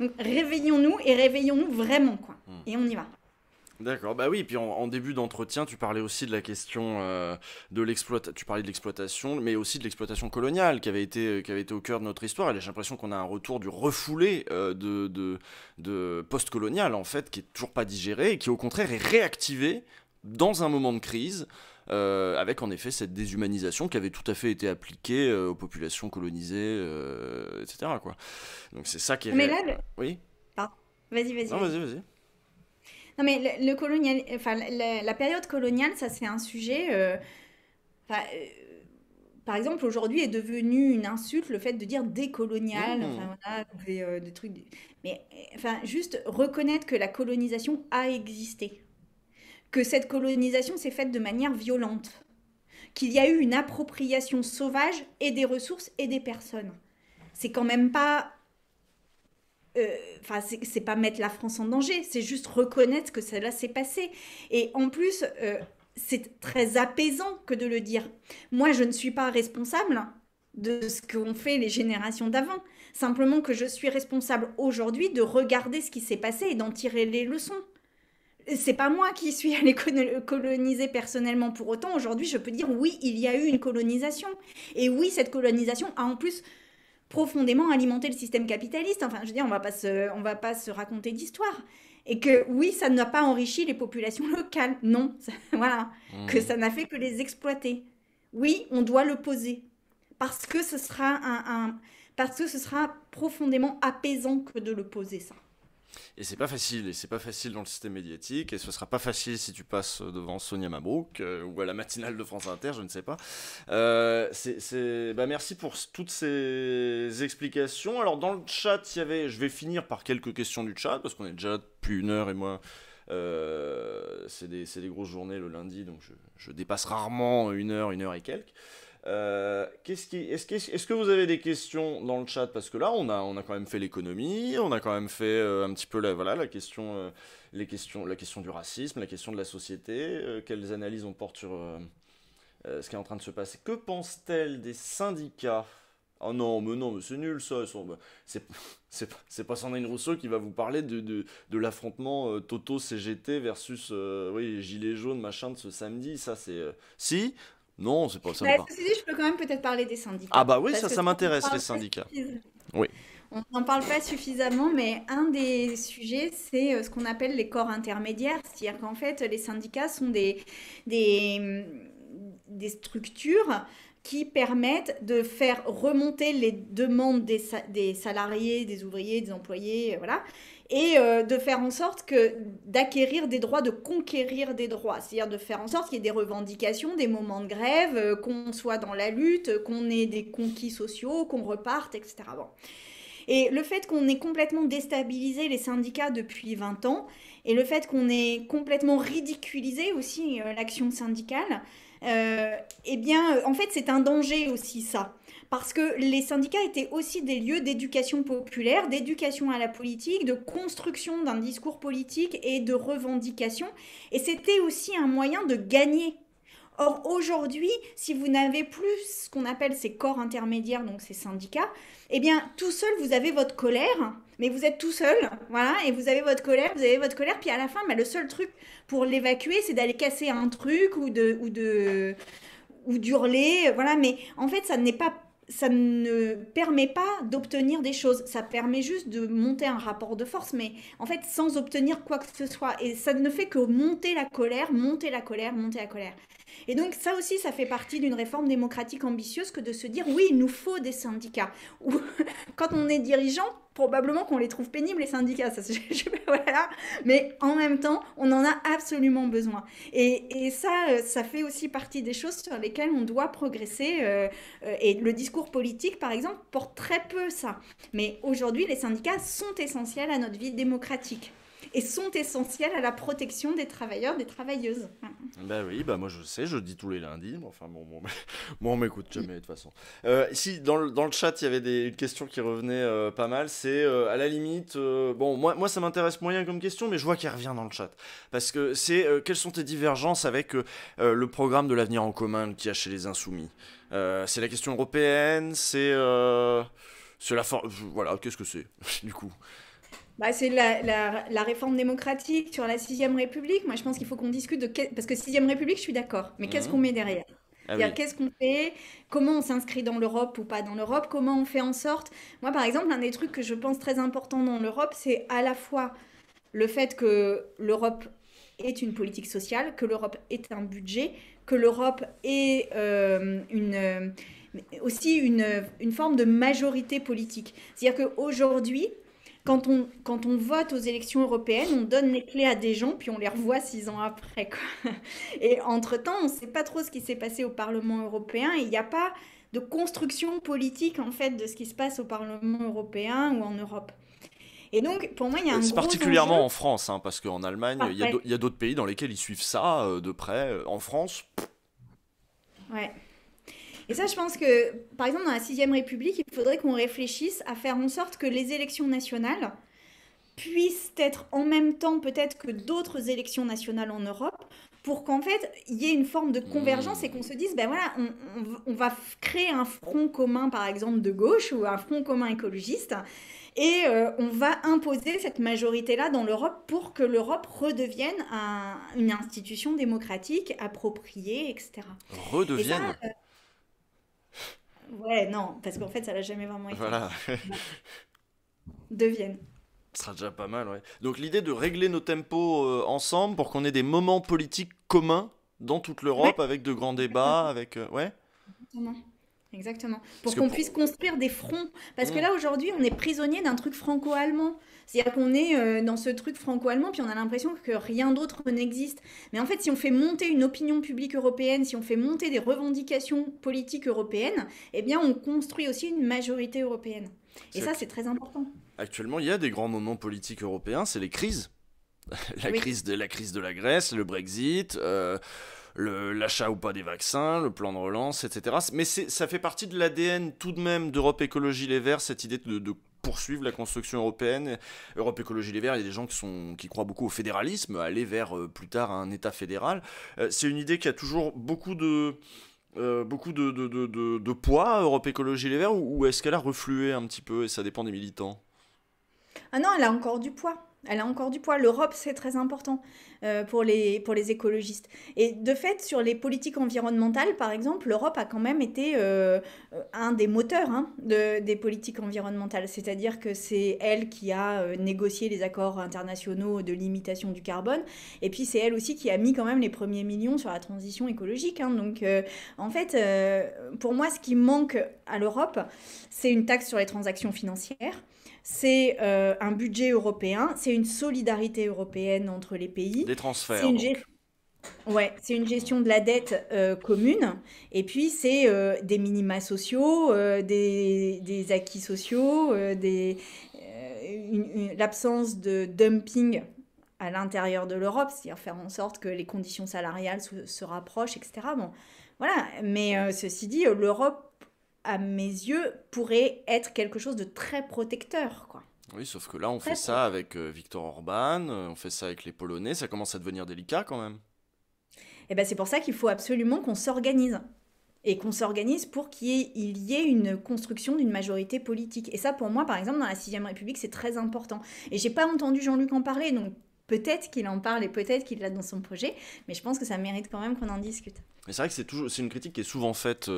Donc, réveillons-nous et réveillons-nous vraiment, quoi. Hmm. Et on y va. D'accord, bah oui, puis en début d'entretien, tu parlais aussi de la question de l'exploitation, tu parlais de l'exploitation, mais aussi de l'exploitation coloniale qui avait été au cœur de notre histoire. Et j'ai l'impression qu'on a un retour du refoulé de post-colonial, en fait, qui est toujours pas digéré et qui, au contraire, est réactivé dans un moment de crise, avec en effet cette déshumanisation qui avait tout à fait été appliquée aux populations colonisées, etc., quoi. Donc c'est ça qui est... Mais là, Oui. pardon. Vas-y, vas-y, Non, vas-y. vas-y, vas-y. Non, mais le colonial, enfin, la période coloniale, ça c'est un sujet. Enfin, par exemple, aujourd'hui est devenu une insulte le fait de dire décolonial. Mhm. Enfin, voilà, on fait des trucs. Mais enfin, juste reconnaître que la colonisation a existé, que cette colonisation s'est faite de manière violente, qu'il y a eu une appropriation sauvage et des ressources et des personnes. C'est quand même pas enfin, c'est pas mettre la France en danger, c'est juste reconnaître que cela s'est passé. Et en plus, c'est très apaisant que de le dire. Moi, je ne suis pas responsable de ce qu'ont fait les générations d'avant. Simplement que je suis responsable aujourd'hui de regarder ce qui s'est passé et d'en tirer les leçons. C'est pas moi qui suis allée coloniser personnellement. Pour autant, aujourd'hui, je peux dire oui, il y a eu une colonisation. Et oui, cette colonisation a en plus profondément alimenté le système capitaliste. Enfin, je veux dire, on va pas se raconter d'histoire. Et que oui, ça n'a pas enrichi les populations locales. Non, voilà. Que Mhm. ça n'a fait que les exploiter. Oui, on doit le poser. Parce que ce sera parce que ce sera profondément apaisant que de le poser, ça. Et c'est pas facile dans le système médiatique, et ce sera pas facile si tu passes devant Sonia Mabrouk, ou à la matinale de France Inter, je ne sais pas. Bah, merci pour toutes ces explications. Alors dans le chat, il y avait, je vais finir par quelques questions du chat, parce qu'on est déjà depuis une heure, et moi, c'est des grosses journées le lundi, donc je dépasse rarement une heure et quelques. Est-ce que vous avez des questions dans le chat? Parce que là, on a quand même fait l'économie, on a quand même fait un petit peu voilà, la question, la question du racisme, la question de la société. Quelles analyses on porte sur, ce qui est en train de se passer. Que pense-t-elle des syndicats? Oh non, mais c'est nul ça. C'est c'est pas Sandrine Rousseau qui va vous parler de l'affrontement Toto-CGT versus oui, Gilets jaunes, machin, de ce samedi. Ça, c'est. Si? Non, c'est pas ça. Ceci dit, je peux quand même peut-être parler des syndicats. Ah bah oui, Parce que ça m'intéresse, les syndicats. Oui. On n'en parle pas suffisamment, mais un des sujets, c'est ce qu'on appelle les corps intermédiaires. C'est-à-dire qu'en fait, les syndicats sont des, des structures qui permettent de faire remonter les demandes des salariés, des ouvriers, des employés, voilà, et de faire en sorte que d'acquérir des droits, de conquérir des droits, c'est-à-dire de faire en sorte qu'il y ait des revendications, des moments de grève, qu'on soit dans la lutte, qu'on ait des conquis sociaux, qu'on reparte, etc. Bon. Et le fait qu'on ait complètement déstabilisé les syndicats depuis 20 ans, et le fait qu'on ait complètement ridiculisé aussi l'action syndicale, eh bien, en fait, c'est un danger aussi, ça. Parce que les syndicats étaient aussi des lieux d'éducation populaire, d'éducation à la politique, de construction d'un discours politique et de revendication. Et c'était aussi un moyen de gagner. Or, aujourd'hui, si vous n'avez plus ce qu'on appelle ces corps intermédiaires, donc ces syndicats, eh bien, tout seul, vous avez votre colère, mais vous êtes tout seul, voilà, et vous avez votre colère, puis à la fin, bah, le seul truc pour l'évacuer, c'est d'aller casser un truc ou d'hurler, voilà, mais en fait, ça ne permet pas d'obtenir des choses. Ça permet juste de monter un rapport de force, mais en fait, sans obtenir quoi que ce soit. Et ça ne fait que monter la colère, monter la colère, monter la colère. Et donc ça aussi, ça fait partie d'une réforme démocratique ambitieuse que de se dire, oui, il nous faut des syndicats. Ou quand on est dirigeant, probablement qu'on les trouve pénibles, les syndicats, ça, voilà. Mais en même temps, on en a absolument besoin. Et ça fait aussi partie des choses sur lesquelles on doit progresser. Et le discours politique, par exemple, porte très peu ça. Mais aujourd'hui, les syndicats sont essentiels à notre vie démocratique. Et sont essentiels à la protection des travailleurs, des travailleuses. Bah oui, bah moi je sais, je le dis tous les lundis, mais enfin bon, on m'écoute jamais de toute façon. Ici, dans le chat, il y avait une question qui revenait pas mal, c'est à la limite, bon, moi ça m'intéresse moyen comme question, mais je vois qu'elle revient dans le chat. Parce que c'est, quelles sont tes divergences avec le programme de l'avenir en commun qu'il y a chez les Insoumis? C'est la question européenne, c'est la forme, voilà, qu'est-ce que c'est, du coup? Bah, c'est la réforme démocratique sur la sixième République. Moi, je pense qu'il faut qu'on discute de... Parce que sixième République, je suis d'accord. Mais qu'est-ce qu'on met derrière? Ah C'est-à-dire, oui. qu'est-ce qu'on fait? Comment on s'inscrit dans l'Europe ou pas dans l'Europe? Comment on fait en sorte... Moi, par exemple, un des trucs que je pense très important dans l'Europe, c'est à la fois le fait que l'Europe est une politique sociale, que l'Europe est un budget, que l'Europe est aussi une forme de majorité politique. C'est-à-dire qu'aujourd'hui, quand on vote aux élections européennes, on donne les clés à des gens, puis on les revoit 6 ans après, quoi. Et entre-temps, on ne sait pas trop ce qui s'est passé au Parlement européen. Et il n'y a pas de construction politique, en fait, de ce qui se passe au Parlement européen ou en Europe. Et donc, pour moi, il y a un C'est gros particulièrement enjeu. en France, hein, parce qu'en Allemagne, Parfait. il y a d'autres pays dans lesquels ils suivent ça de près. En France, Ouais. Et ça, je pense que, par exemple, dans la sixième République, il faudrait qu'on réfléchisse à faire en sorte que les élections nationales puissent être en même temps peut-être que d'autres élections nationales en Europe, pour qu'en fait, il y ait une forme de convergence et qu'on se dise, ben voilà, on va créer un front commun, par exemple, de gauche ou un front commun écologiste, et on va imposer cette majorité-là dans l'Europe pour que l'Europe redevienne une institution démocratique appropriée, etc. Et ça, redeviennent. ouais, non, parce qu'en fait, ça l'a jamais vraiment été. Voilà. Devienne. Ce sera déjà pas mal, ouais. Donc l'idée de régler nos tempos ensemble pour qu'on ait des moments politiques communs dans toute Ouais, l'Europe avec de grands débats, exactement. avec... ouais. Exactement. Exactement. Parce Pour que qu'on pour... puisse construire des fronts. Parce que Hmm. là, aujourd'hui, on est prisonnier d'un truc franco-allemand. C'est-à-dire qu'on est dans ce truc franco-allemand, puis on a l'impression que rien d'autre n'existe. Mais en fait, si on fait monter une opinion publique européenne, si on fait monter des revendications politiques européennes, eh bien, on construit aussi une majorité européenne. Et ça, C'est- c'est très important. Actuellement, il y a des grands moments politiques européens, c'est les crises. Oui. La crise de la Grèce, le Brexit, l'achat ou pas des vaccins, le plan de relance, etc. Mais ça fait partie de l'ADN tout de même d'Europe Écologie Les Verts, cette idée de poursuivre la construction européenne. Europe Écologie Les Verts, il y a des gens qui croient beaucoup au fédéralisme, aller vers plus tard un État fédéral. C'est une idée qui a toujours beaucoup beaucoup de poids, Europe Écologie Les Verts, ou est-ce qu'elle a reflué un petit peu et ça dépend des militants? Ah non, elle a encore du poids. Elle a encore du poids. L'Europe, c'est très important pour les écologistes. Et de fait, sur les politiques environnementales, par exemple, l'Europe a quand même été un des moteurs hein, des politiques environnementales. C'est-à-dire que c'est elle qui a négocié les accords internationaux de limitation du carbone. Et puis, c'est elle aussi qui a mis quand même les premiers millions sur la transition écologique. Hein. Donc, en fait, pour moi, ce qui manque à l'Europe, c'est une taxe sur les transactions financières. C'est un budget européen, c'est une solidarité européenne entre les pays, Des c'est transferts, une, donc. ouais, c'est une gestion de la dette commune, et puis c'est des minima sociaux, des acquis sociaux, l'absence de dumping à l'intérieur de l'Europe, c'est-à-dire faire en sorte que les conditions salariales se rapprochent, etc. Bon, voilà, mais ceci dit, l'Europe à mes yeux, pourrait être quelque chose de très protecteur, quoi. Oui, sauf que là, on fait Très ça protecteur. avec Viktor Orban, on fait ça avec les Polonais, ça commence à devenir délicat quand même. Et ben c'est pour ça qu'il faut absolument qu'on s'organise. Et qu'on s'organise pour il y ait une construction d'une majorité politique. Et ça, pour moi, par exemple, dans la Sixième République, c'est très important. Et j'ai pas entendu Jean-Luc en parler, donc peut-être qu'il en parle et peut-être qu'il l'a dans son projet, mais je pense que ça mérite quand même qu'on en discute. Mais c'est vrai que c'est une critique qui est souvent faite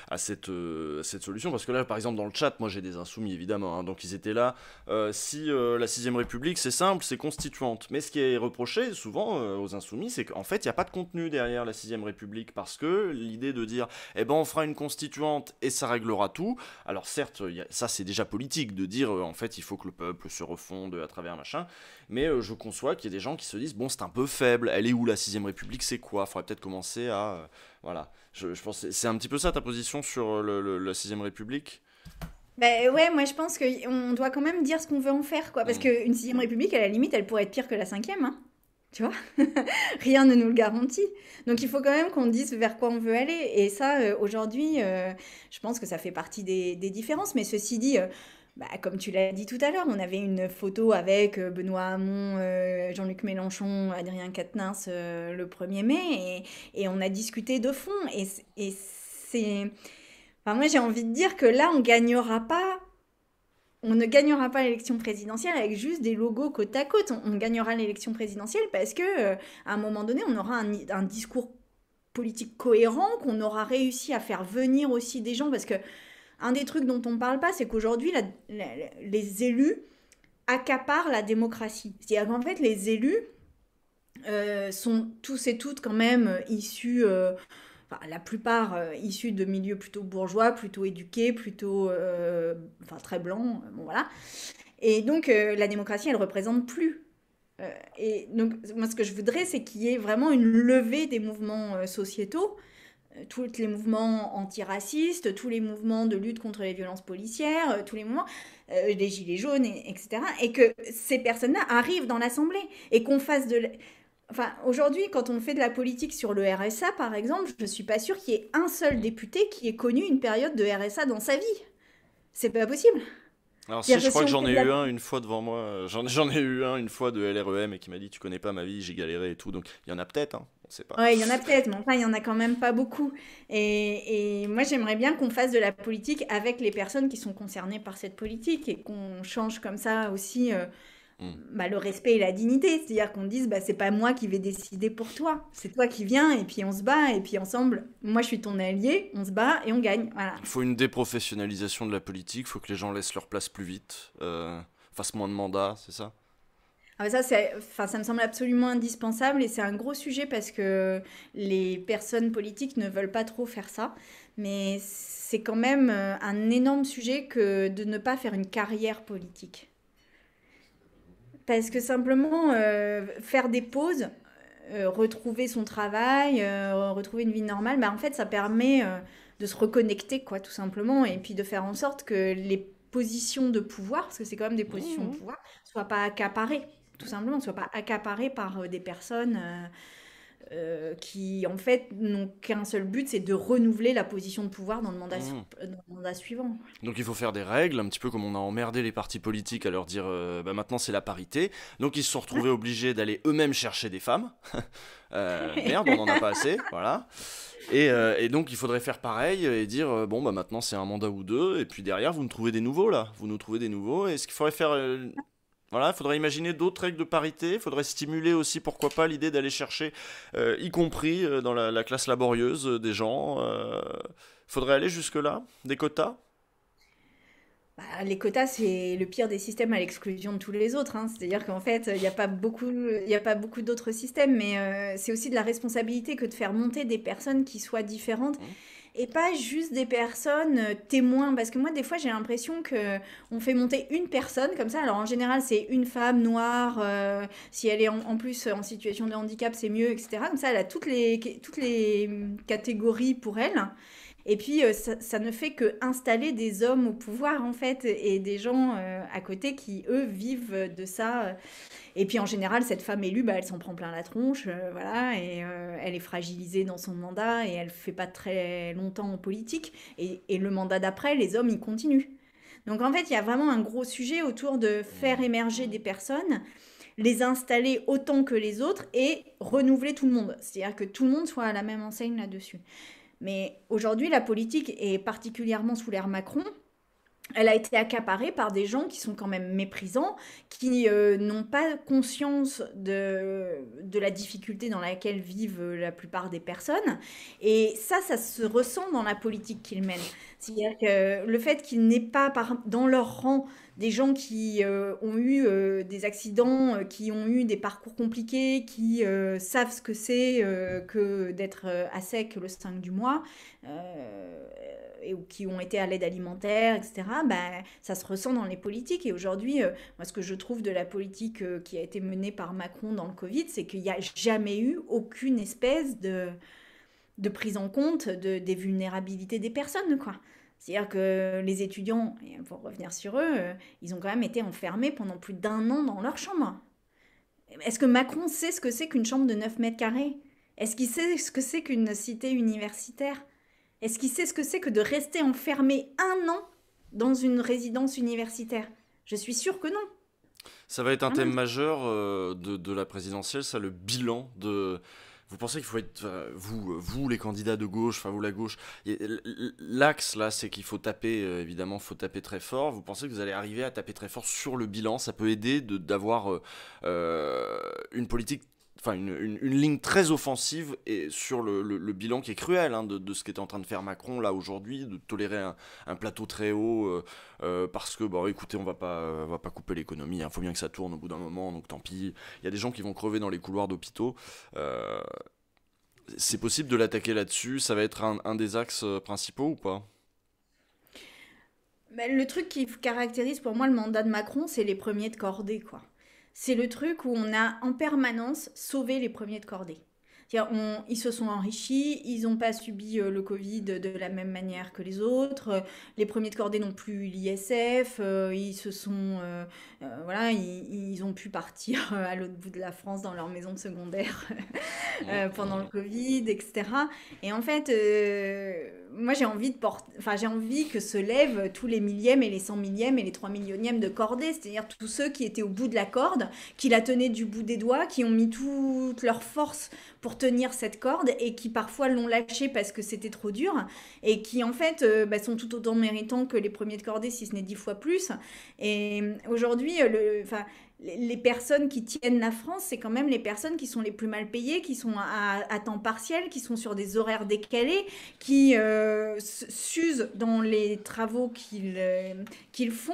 à cette solution, parce que là, par exemple, dans le chat, moi j'ai des insoumis évidemment, hein, donc ils étaient là. Si la Sixième République, c'est simple, c'est constituante. Mais ce qui est reproché souvent aux insoumis, c'est qu'en fait, il n'y a pas de contenu derrière la Sixième République, parce que l'idée de dire, eh ben, on fera une constituante et ça réglera tout. Alors certes, ça c'est déjà politique de dire, en fait, il faut que le peuple se refonde à travers machin. Mais je conçois qu'il y a des gens qui se disent, bon, c'est un peu faible. Elle est où la Sixième République? C'est quoi? Faudrait peut-être commencer à voilà, je pense que c'est un petit peu ça ta position sur la Sixième République. Ben ouais, moi je pense qu'on doit quand même dire ce qu'on veut en faire, quoi. Parce Hmm. qu'une sixième république, à la limite, elle pourrait être pire que la cinquième, hein. Tu vois? Rien ne nous le garantit. Donc il faut quand même qu'on dise vers quoi on veut aller. Et ça, aujourd'hui, je pense que ça fait partie des différences. Mais ceci dit, bah, comme tu l'as dit tout à l'heure, on avait une photo avec Benoît Hamon, Jean-Luc Mélenchon, Adrien Quatennens le 1er mai. Et on a discuté de fond. Et c'est... Enfin, moi, j'ai envie de dire que là, on ne gagnera pas l'élection présidentielle avec juste des logos côte à côte. On gagnera l'élection présidentielle parce que, à un moment donné, on aura un discours politique cohérent, qu'on aura réussi à faire venir aussi des gens. Parce que un des trucs dont on ne parle pas, c'est qu'aujourd'hui, les élus accaparent la démocratie. C'est-à-dire qu'en fait, les élus sont tous et toutes quand même issus enfin, la plupart issus de milieux plutôt bourgeois, plutôt éduqués, plutôt, enfin très blancs, bon voilà. Et donc la démocratie, elle représente plus. Et donc moi, ce que je voudrais, c'est qu'il y ait vraiment une levée des mouvements sociétaux, tous les mouvements antiracistes, tous les mouvements de lutte contre les violences policières, tous les mouvements, les gilets jaunes, etc. Et que ces personnes-là arrivent dans l'Assemblée et qu'on fasse de, enfin, aujourd'hui, quand on fait de la politique sur le RSA, par exemple, je ne suis pas sûre qu'il y ait un seul député qui ait connu une période de RSA dans sa vie. C'est pas possible. Alors si, C'est-à-dire je que crois si que on j'en fait ai de la... eu un une fois devant moi. J'en ai eu un une fois de LREM et qui m'a dit tu connais pas ma vie, j'ai galéré et tout. Donc il y en a peut-être, hein, on sait pas. Ouais, il y en a peut-être, mais enfin, il y en a quand même pas beaucoup. Et moi, j'aimerais bien qu'on fasse de la politique avec les personnes qui sont concernées par cette politique et qu'on change comme ça aussi Hmm. bah, le respect et la dignité. C'est-à-dire qu'on dise, bah, c'est pas moi qui vais décider pour toi, c'est toi qui viens et puis on se bat et puis ensemble, moi je suis ton allié, on se bat et on gagne. Voilà. Il faut une déprofessionnalisation de la politique, il faut que les gens laissent leur place plus vite, fassent moins de mandats, c'est ça? Ah, ça, enfin, ça me semble absolument indispensable et c'est un gros sujet parce que les personnes politiques ne veulent pas trop faire ça. Mais c'est quand même un énorme sujet que de ne pas faire une carrière politique. Parce que simplement faire des pauses, retrouver son travail, retrouver une vie normale, bah, en fait, ça permet de se reconnecter, quoi, tout simplement, et puis de faire en sorte que les positions de pouvoir, parce que c'est quand même des positions de Mhm. pouvoir, soient pas accaparées, tout simplement, soient pas accaparées par des personnes. qui en fait n'ont qu'un seul but, c'est de renouveler la position de pouvoir dans Mmh. dans le mandat suivant. Donc il faut faire des règles, un petit peu comme on a emmerdé les partis politiques à leur dire bah maintenant c'est la parité. Donc ils se sont retrouvés obligés d'aller eux-mêmes chercher des femmes. Merde, on n'en a pas assez, voilà. Et donc il faudrait faire pareil et dire bon bah maintenant c'est un mandat ou deux, et puis derrière vous nous trouvez des nouveaux là. Vous nous trouvez des nouveaux. Et ce qu'il faudrait faire. Voilà, il faudrait imaginer d'autres règles de parité, il faudrait stimuler aussi, pourquoi pas, l'idée d'aller chercher, y compris dans la classe laborieuse, des gens. Faudrait aller jusque-là, des quotas. Bah, les quotas, c'est le pire des systèmes à l'exclusion de tous les autres, hein. C'est-à-dire qu'en fait, il y a pas beaucoup d'autres systèmes, mais c'est aussi de la responsabilité que de faire monter des personnes qui soient différentes Mmh. et pas juste des personnes témoins. Parce que moi, des fois, j'ai l'impression que on fait monter une personne comme ça. Alors en général, c'est une femme noire. Si elle est en plus en situation de handicap, c'est mieux, etc. Comme ça, elle a toutes les catégories pour elle. Et puis, ça ne fait que installer des hommes au pouvoir, en fait, et des gens à côté qui, eux, vivent de ça. Et puis, en général, cette femme élue, bah, elle s'en prend plein la tronche, voilà, et elle est fragilisée dans son mandat, et elle fait pas très longtemps en politique. Et le mandat d'après, les hommes, ils continuent. Donc, en fait, il y a vraiment un gros sujet autour de faire émerger des personnes, les installer autant que les autres, et renouveler tout le monde. C'est-à-dire que tout le monde soit à la même enseigne là-dessus. Mais aujourd'hui, la politique, et particulièrement sous l'ère Macron, elle a été accaparée par des gens qui sont quand même méprisants, qui n'ont pas conscience de la difficulté dans laquelle vivent la plupart des personnes. Et ça se ressent dans la politique qu'ils mènent. C'est-à-dire que le fait qu'ils n'aient pas dans leur rang des gens qui ont eu des accidents, qui ont eu des parcours compliqués, qui savent ce que c'est que d'être à sec le 5 du mois, euh, ou qui ont été à l'aide alimentaire, etc., ben, ça se ressent dans les politiques. Et aujourd'hui, moi, ce que je trouve de la politique qui a été menée par Macron dans le Covid, c'est qu'il n'y a jamais eu aucune espèce de prise en compte des vulnérabilités des personnes, quoi. C'est-à-dire que les étudiants, et pour revenir sur eux, ils ont quand même été enfermés pendant plus d'un an dans leur chambre. Est-ce que Macron sait ce que c'est qu'une chambre de 9 mètres carrés? Est-ce qu'il sait ce que c'est qu'une cité universitaire? Est-ce qu'il sait ce que c'est que de rester enfermé un an dans une résidence universitaire? Je suis sûre que non. Ça va être un Ah thème non. majeur de la présidentielle, ça, le bilan de. Vous pensez qu'il faut être, vous les candidats de gauche, enfin vous la gauche, l'axe là c'est qu'il faut taper, évidemment, faut taper très fort. Vous pensez que vous allez arriver à taper très fort sur le bilan? Ça peut aider d'avoir une politique, enfin une ligne très offensive et sur le bilan qui est cruel, hein, de ce qu'était en train de faire Macron là aujourd'hui, de tolérer un plateau très haut parce que bon écoutez on va pas couper l'économie, il faut bien que ça tourne au bout d'un moment, donc tant pis. Il y a des gens qui vont crever dans les couloirs d'hôpitaux. Euh, c'est possible de l'attaquer là-dessus? Ça va être un des axes principaux ou pas? Mais le truc qui caractérise pour moi le mandat de Macron, c'est les premiers de cordée, quoi. C'est le truc où on a en permanence sauvé les premiers de cordée. C'est-à-dire, ils se sont enrichis, ils n'ont pas subi le Covid de la même manière que les autres. Les premiers de cordée n'ont plus l'ISF. Ils se sont, voilà, ils ont pu partir à l'autre bout de la France dans leur maison secondaire Mmh, pendant le mmh. Covid, etc. Et en fait, moi j'ai envie enfin j'ai envie que se lèvent tous les millièmes et les 100 millièmes et les 3 millionièmes de cordée, c'est-à-dire tous ceux qui étaient au bout de la corde, qui la tenaient du bout des doigts, qui ont mis toute leur force pour tenir cette corde et qui parfois l'ont lâchée parce que c'était trop dur et qui en fait bah, sont tout autant méritants que les premiers de cordée, si ce n'est 10 fois plus. Et aujourd'hui, enfin, les personnes qui tiennent la France, c'est quand même les personnes qui sont les plus mal payées, qui sont à temps partiel, qui sont sur des horaires décalés, qui s'usent dans les travaux qu'ils font.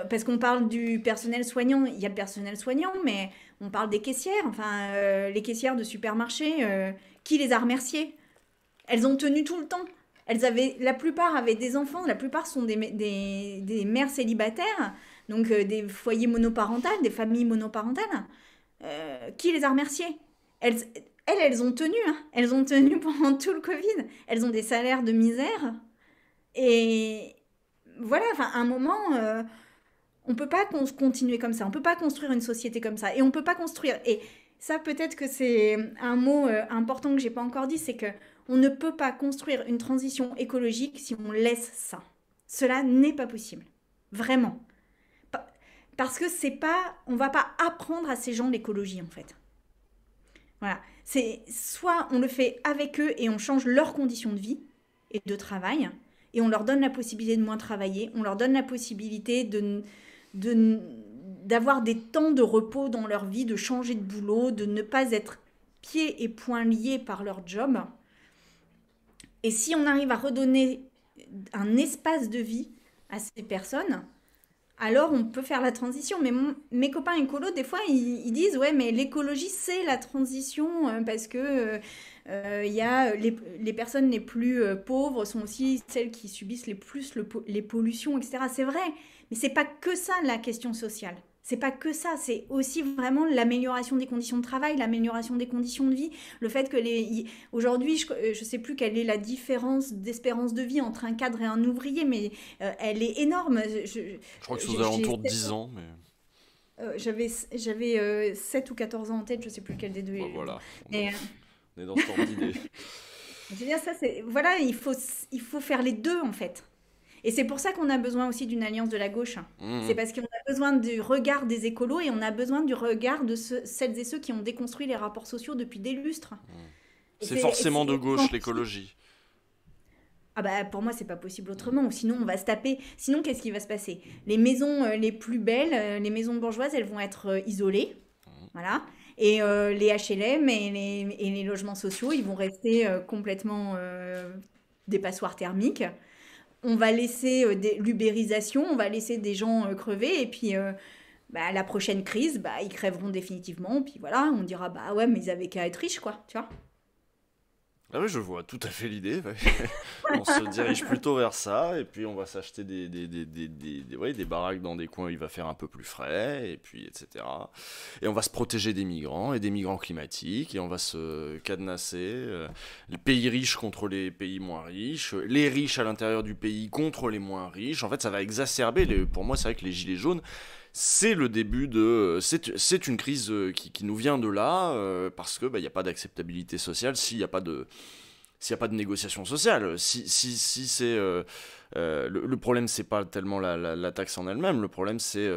Parce qu'on parle du personnel soignant, il y a le personnel soignant, mais on parle des caissières, enfin les caissières de supermarché, qui les a remerciées? Elles ont tenu tout le temps. La plupart avaient des enfants, la plupart sont des mères célibataires, donc des foyers monoparentales, des familles monoparentales. Qui les a remerciées? elles, elles ont tenu, hein. Elles ont tenu pendant tout le Covid. Elles ont des salaires de misère. Et voilà, enfin, à un moment, on peut pas continuer comme ça. On peut pas construire une société comme ça. Et on peut pas construire. Et ça peut-être que c'est un mot important que j'ai pas encore dit, c'est que on ne peut pas construire une transition écologique si on laisse ça. Cela n'est pas possible. Vraiment. Parce que c'est pas, on va pas apprendre à ces gens l'écologie en fait. Voilà. C'est soit on le fait avec eux et on change leurs conditions de vie et de travail, et on leur donne la possibilité de moins travailler, on leur donne la possibilité de- d'avoir des temps de repos dans leur vie, de changer de boulot, de ne pas être pieds et poings liés par leur job. Et si on arrive à redonner un espace de vie à ces personnes, alors on peut faire la transition. Mais mes copains écolos, des fois, ils disent, ouais, mais l'écologie, c'est la transition parce que il y a les personnes les plus pauvres sont aussi celles qui subissent les plus les pollutions, etc. C'est vrai, mais c'est pas que ça la question sociale. C'est pas que ça, c'est aussi vraiment l'amélioration des conditions de travail, l'amélioration des conditions de vie, le fait que aujourd'hui, je sais plus quelle est la différence d'espérance de vie entre un cadre et un ouvrier, mais elle est énorme. Je crois que c'est aux alentours de 10 ans, mais... J'avais 7 ou 14 ans en tête, je sais plus lequel des deux Bon, est. voilà, Mais, on est dans ce genre d'idée. je veux dire, ça, c'est. Voilà, il faut faire les deux, en fait. Et c'est pour ça qu'on a besoin aussi d'une alliance de la gauche. C'est Mhm. parce qu'on a besoin du regard des écolos et on a besoin du regard de celles et ceux qui ont déconstruit les rapports sociaux depuis des lustres. Et C'est c'est forcément de gauche, gentil. l'écologie. Ah bah pour moi c'est pas possible autrement, ou sinon on va se taper. Sinon qu'est-ce qui va se passer? Les maisons les plus belles, les maisons bourgeoises, elles vont être isolées, voilà. Et les HLM et les logements sociaux, ils vont rester complètement des passoires thermiques. On va laisser l'ubérisation, on va laisser des gens crever, et puis bah, à la prochaine crise, bah, ils crèveront définitivement, puis voilà, on dira bah ouais, mais ils avaient qu'à être riches, quoi, tu vois. Ah oui, je vois tout à fait l'idée. Ouais. On se dirige plutôt vers ça, et puis on va s'acheter ouais, des baraques dans des coins où il va faire un peu plus frais, et puis etc. Et on va se protéger des migrants, et des migrants climatiques, et on va se cadenasser les pays riches contre les pays moins riches, les riches à l'intérieur du pays contre les moins riches. En fait, ça va exacerber, pour moi, c'est vrai que les gilets jaunes, c'est le début de... C'est une crise qui nous vient de là, parce que il n'y a pas d'acceptabilité sociale s'il n'y a pas de négociation sociale. Si c'est... le problème, c'est pas tellement la taxe en elle-même, le problème, c'est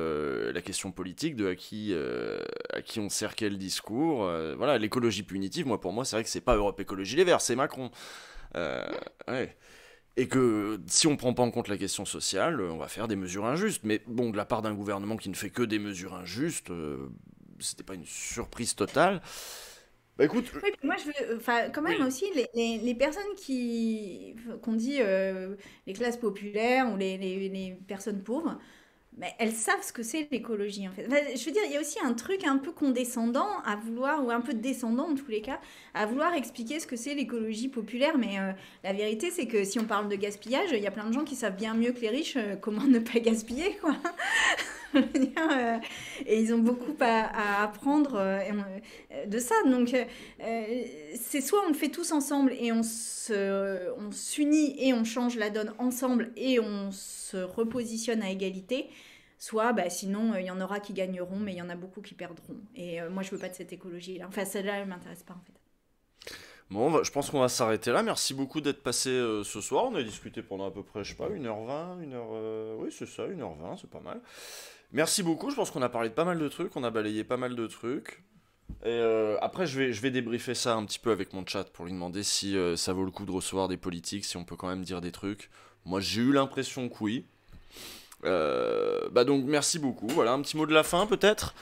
la question politique de à qui on sert quel discours. Voilà, l'écologie punitive, pour moi, c'est vrai que c'est pas Europe Écologie Les Verts, c'est Macron. Euh, ouais. Et que si on prend pas en compte la question sociale, on va faire des mesures injustes. Mais bon, de la part d'un gouvernement qui ne fait que des mesures injustes, c'était pas une surprise totale. Bah écoute, Oui, puis moi je veux, enfin quand même oui. aussi les personnes qu'on dit les classes populaires ou les personnes pauvres, mais elles savent ce que c'est l'écologie en fait. Enfin, je veux dire, il y a aussi un truc un peu condescendant à vouloir, ou un peu descendant en tous les cas, à vouloir expliquer ce que c'est l'écologie populaire. Mais la vérité, c'est que si on parle de gaspillage, il y a plein de gens qui savent bien mieux que les riches comment ne pas gaspiller, quoi. Je veux dire, et ils ont beaucoup à apprendre de ça. Donc, c'est soit on le fait tous ensemble et on s'unit et on change la donne ensemble et on se repositionne à égalité, soit bah, sinon il y en aura qui gagneront, mais il y en a beaucoup qui perdront. Et moi, je veux pas de cette écologie-là. Enfin, celle-là, elle m'intéresse pas en fait. Bon, je pense qu'on va s'arrêter là. Merci beaucoup d'être passé ce soir. On a discuté pendant à peu près, je sais pas, 1h20, 1h... Oui, c'est ça, 1h20, c'est pas mal. Merci beaucoup, je pense qu'on a parlé de pas mal de trucs, on a balayé pas mal de trucs. Et après, je vais débriefer ça un petit peu avec mon chat pour lui demander si ça vaut le coup de recevoir des politiques, si on peut quand même dire des trucs. Moi, j'ai eu l'impression que oui. Bah donc, merci beaucoup. Voilà, un petit mot de la fin peut-être.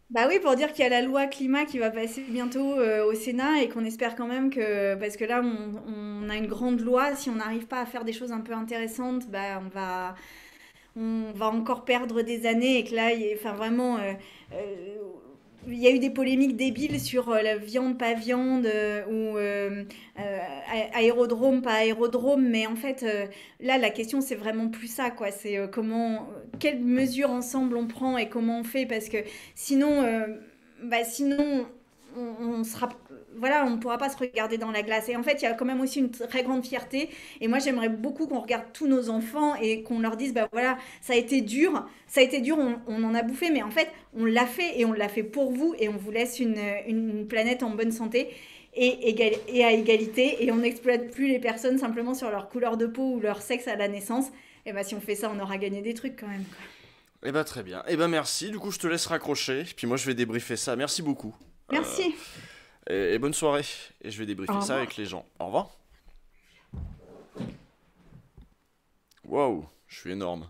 Bah oui, pour dire qu'il y a la loi climat qui va passer bientôt au Sénat et qu'on espère quand même que, parce que là on a une grande loi, si on n'arrive pas à faire des choses un peu intéressantes, bah on va encore perdre des années et que là, enfin vraiment, euh, il y a eu des polémiques débiles sur la viande, pas viande, ou aérodrome, pas aérodrome, mais en fait, là, la question, c'est vraiment plus ça, quoi. C'est quelles mesures ensemble on prend et comment on fait, parce que sinon, sinon, on sera, voilà, on ne pourra pas se regarder dans la glace. Et en fait, il y a quand même aussi une très grande fierté. Et moi, j'aimerais beaucoup qu'on regarde tous nos enfants et qu'on leur dise, bah voilà, ça a été dur, on en a bouffé, mais en fait, on l'a fait et on l'a fait pour vous et on vous laisse une planète en bonne santé. Et à égalité, et on n'exploite plus les personnes simplement sur leur couleur de peau ou leur sexe à la naissance. Et bah si on fait ça, on aura gagné des trucs quand même, quoi. Eh ben très bien. Eh ben merci. Du coup, je te laisse raccrocher. Puis moi, je vais débriefer ça. Merci beaucoup. Euh, Merci. et bonne soirée. Et je vais Au débriefer ça revoir. avec les gens. Au revoir. Waouh, je suis énorme.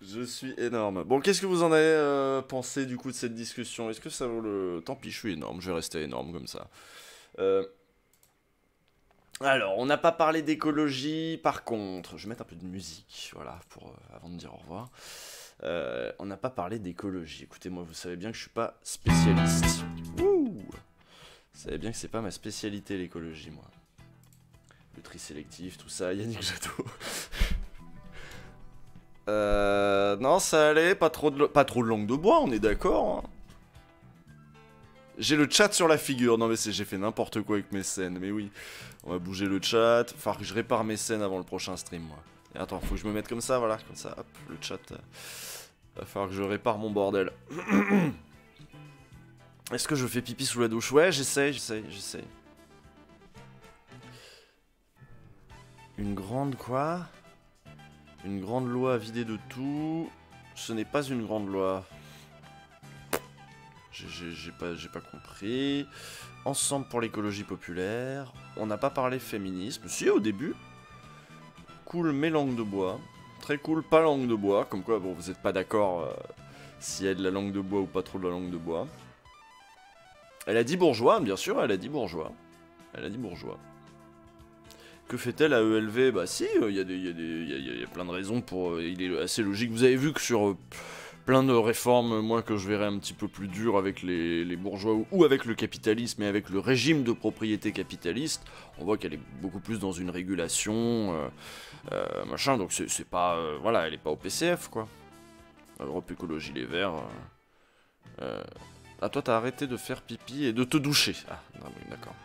Je suis énorme. Bon, qu'est-ce que vous en avez pensé du coup de cette discussion? Est-ce que ça vaut le... Tant pis, je suis énorme. Je vais rester énorme comme ça. Euh, Alors, on n'a pas parlé d'écologie, par contre, je vais mettre un peu de musique, voilà, pour avant de dire au revoir. On n'a pas parlé d'écologie. Écoutez, moi, vous savez bien que je suis pas spécialiste. Wouh! Vous savez bien que c'est pas ma spécialité l'écologie, moi. Le tri sélectif, tout ça, Yannick Jadot. Non, ça allait, pas trop de langue de bois, on est d'accord, hein. J'ai le chat sur la figure. Non mais j'ai fait n'importe quoi avec mes scènes. Mais oui, on va bouger le chat. Faut que je répare mes scènes avant le prochain stream, moi. Et attends, faut que je me mette comme ça, voilà. Comme ça, hop, le chat. Va falloir que je répare mon bordel. Est-ce que je fais pipi sous la douche? Ouais, j'essaye. Une grande quoi? Une grande loi à vider de tout. Ce n'est pas une grande loi. J'ai pas compris. Ensemble pour l'écologie populaire. On n'a pas parlé féminisme. Si, au début. Cool, mais langue de bois. Très cool, pas langue de bois. Comme quoi, bon, vous êtes pas d'accord s'il y a de la langue de bois ou pas trop de la langue de bois. Elle a dit bourgeois, bien sûr, elle a dit bourgeois. Elle a dit bourgeois. Que fait-elle à ELV? Bah si, il y a plein de raisons pour... il est assez logique. Vous avez vu que sur... plein de réformes, moi, que je verrais un petit peu plus dur avec les bourgeois ou avec le capitalisme et avec le régime de propriété capitaliste, on voit qu'elle est beaucoup plus dans une régulation, machin, donc c'est pas... voilà, elle est pas au PCF, quoi. Europe Écologie Les Verts... Ah, toi, t'as arrêté de faire pipi et de te doucher. Ah, non, oui, d'accord.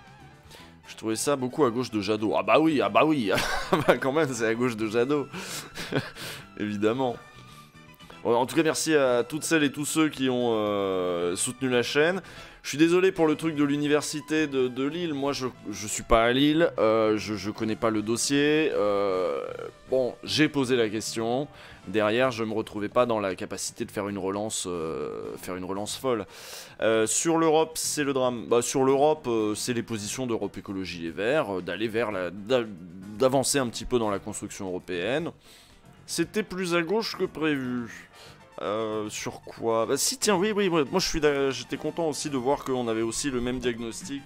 Je trouvais ça beaucoup à gauche de Jadot. Ah bah oui, bah quand même, c'est à gauche de Jadot. Évidemment. Bon, en tout cas, merci à toutes celles et tous ceux qui ont soutenu la chaîne. Je suis désolé pour le truc de l'université de Lille. Moi, je suis pas à Lille. Je connais pas le dossier. Bon, j'ai posé la question. Derrière, je me retrouvais pas dans la capacité de faire une relance folle. Sur l'Europe, c'est le drame. Bah, sur l'Europe, c'est les positions d'Europe Écologie Les Verts, d'avancer un petit peu dans la construction européenne. C'était plus à gauche que prévu. Sur quoi? Bah si, tiens, oui, moi j'étais content aussi de voir qu'on avait aussi le même diagnostic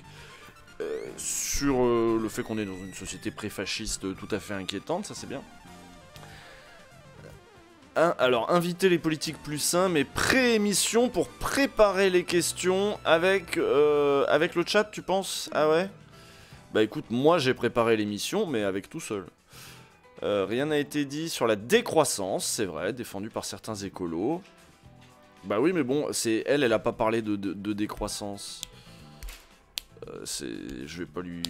sur le fait qu'on est dans une société pré-fasciste tout à fait inquiétante, ça c'est bien. Alors, inviter les politiques plus sains, mais pré-émission pour préparer les questions avec le chat, tu penses? Ah ouais? Bah écoute, moi j'ai préparé l'émission, mais avec tout seul. Rien n'a été dit sur la décroissance, c'est vrai, défendue par certains écolos. Bah oui, mais bon, elle a pas parlé de décroissance. Je vais pas lui...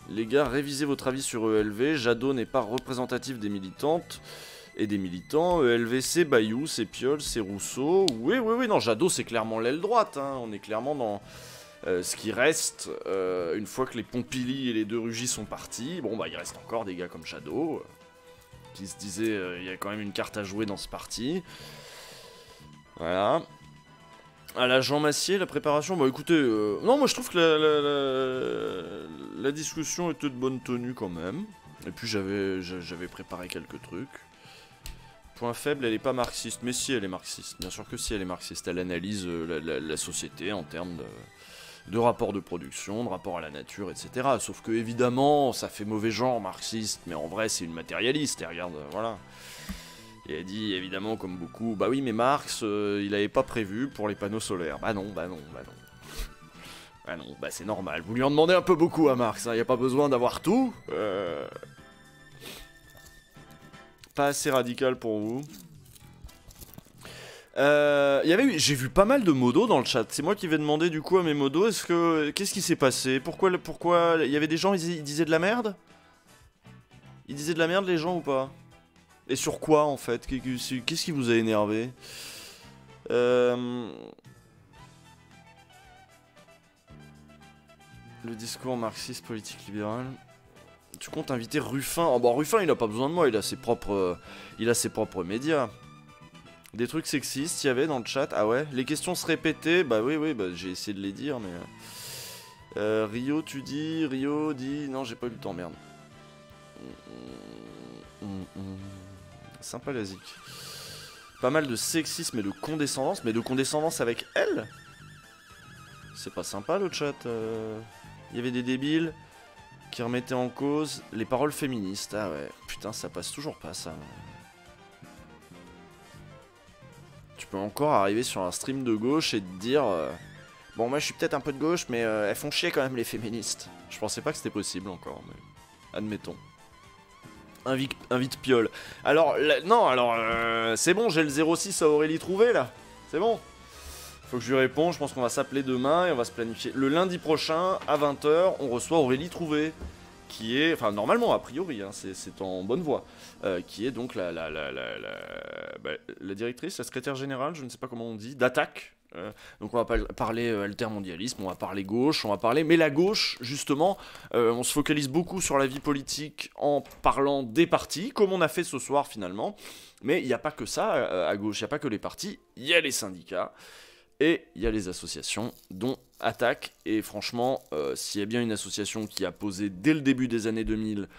Les gars, révisez votre avis sur ELV. Jadot n'est pas représentatif des militantes et des militants. ELV, c'est Bayou, c'est Piolle, c'est Rousseau. Oui, non, Jadot, c'est clairement l'aile droite. Hein. On est clairement dans... ce qui reste, une fois que les Pompili et les De Rugy sont partis, bon bah il reste encore des gars comme Jadot, qui se disaient, il y a quand même une carte à jouer dans ce parti. Voilà. À la Jean Massier, la préparation, bah écoutez, non moi je trouve que la discussion était de bonne tenue quand même. Et puis j'avais préparé quelques trucs. Point faible, elle est pas marxiste, mais si elle est marxiste, bien sûr que si elle est marxiste, elle analyse la société en termes de rapport de production, de rapport à la nature, etc. Sauf que, évidemment, ça fait mauvais genre marxiste, mais en vrai, c'est une matérialiste, et regarde, voilà. Et elle dit, évidemment, comme beaucoup, bah oui, mais Marx, il avait pas prévu pour les panneaux solaires. Bah non. Bah non, bah c'est normal. Vous lui en demandez un peu beaucoup à Marx, hein, y a pas besoin d'avoir tout. Pas assez radical pour vous. J'ai vu pas mal de modos dans le chat. C'est moi qui vais demander du coup à mes modos. Qu'est-ce qui s'est passé? Pourquoi il y avait des gens, ils disaient de la merde? Ils disaient de la merde les gens ou pas? Et sur quoi en fait? Qu'est-ce qui vous a énervé? Le discours marxiste politique libéral. Tu comptes inviter Ruffin? Oh bah Ruffin il a pas besoin de moi, il a ses propres médias. Des trucs sexistes, il y avait dans le chat. Ah ouais, les questions se répétaient. Bah oui, bah j'ai essayé de les dire, mais... Rio, tu dis... Rio dit... Non, j'ai pas eu le temps, merde. Sympa la zik. Pas mal de sexisme et de condescendance. Mais de condescendance avec elle? C'est pas sympa le chat. Il y avait des débiles qui remettaient en cause les paroles féministes. Ah ouais, putain, ça passe toujours pas ça. Tu peux encore arriver sur un stream de gauche et te dire bon, moi je suis peut-être un peu de gauche, mais elles font chier quand même les féministes. Je pensais pas que c'était possible encore, mais admettons. Invite Piole. Alors, c'est bon, j'ai le 06 à Aurélie Trouvé là. C'est bon. Faut que je lui réponde, je pense qu'on va s'appeler demain et on va se planifier. Le lundi prochain, à 20 h, on reçoit Aurélie Trouvé. Qui est, enfin normalement a priori, hein, c'est en bonne voie, qui est donc la directrice, la secrétaire générale, je ne sais pas comment on dit, d'Attaque. Donc on va parler altermondialisme, on va parler gauche, on va parler... Mais la gauche, justement, on se focalise beaucoup sur la vie politique en parlant des partis, comme on a fait ce soir finalement. Mais il n'y a pas que ça à gauche, il n'y a pas que les partis, il y a les syndicats. Et il y a les associations, dont Attaque. Et franchement, s'il y a bien une association qui a posé dès le début des années 2000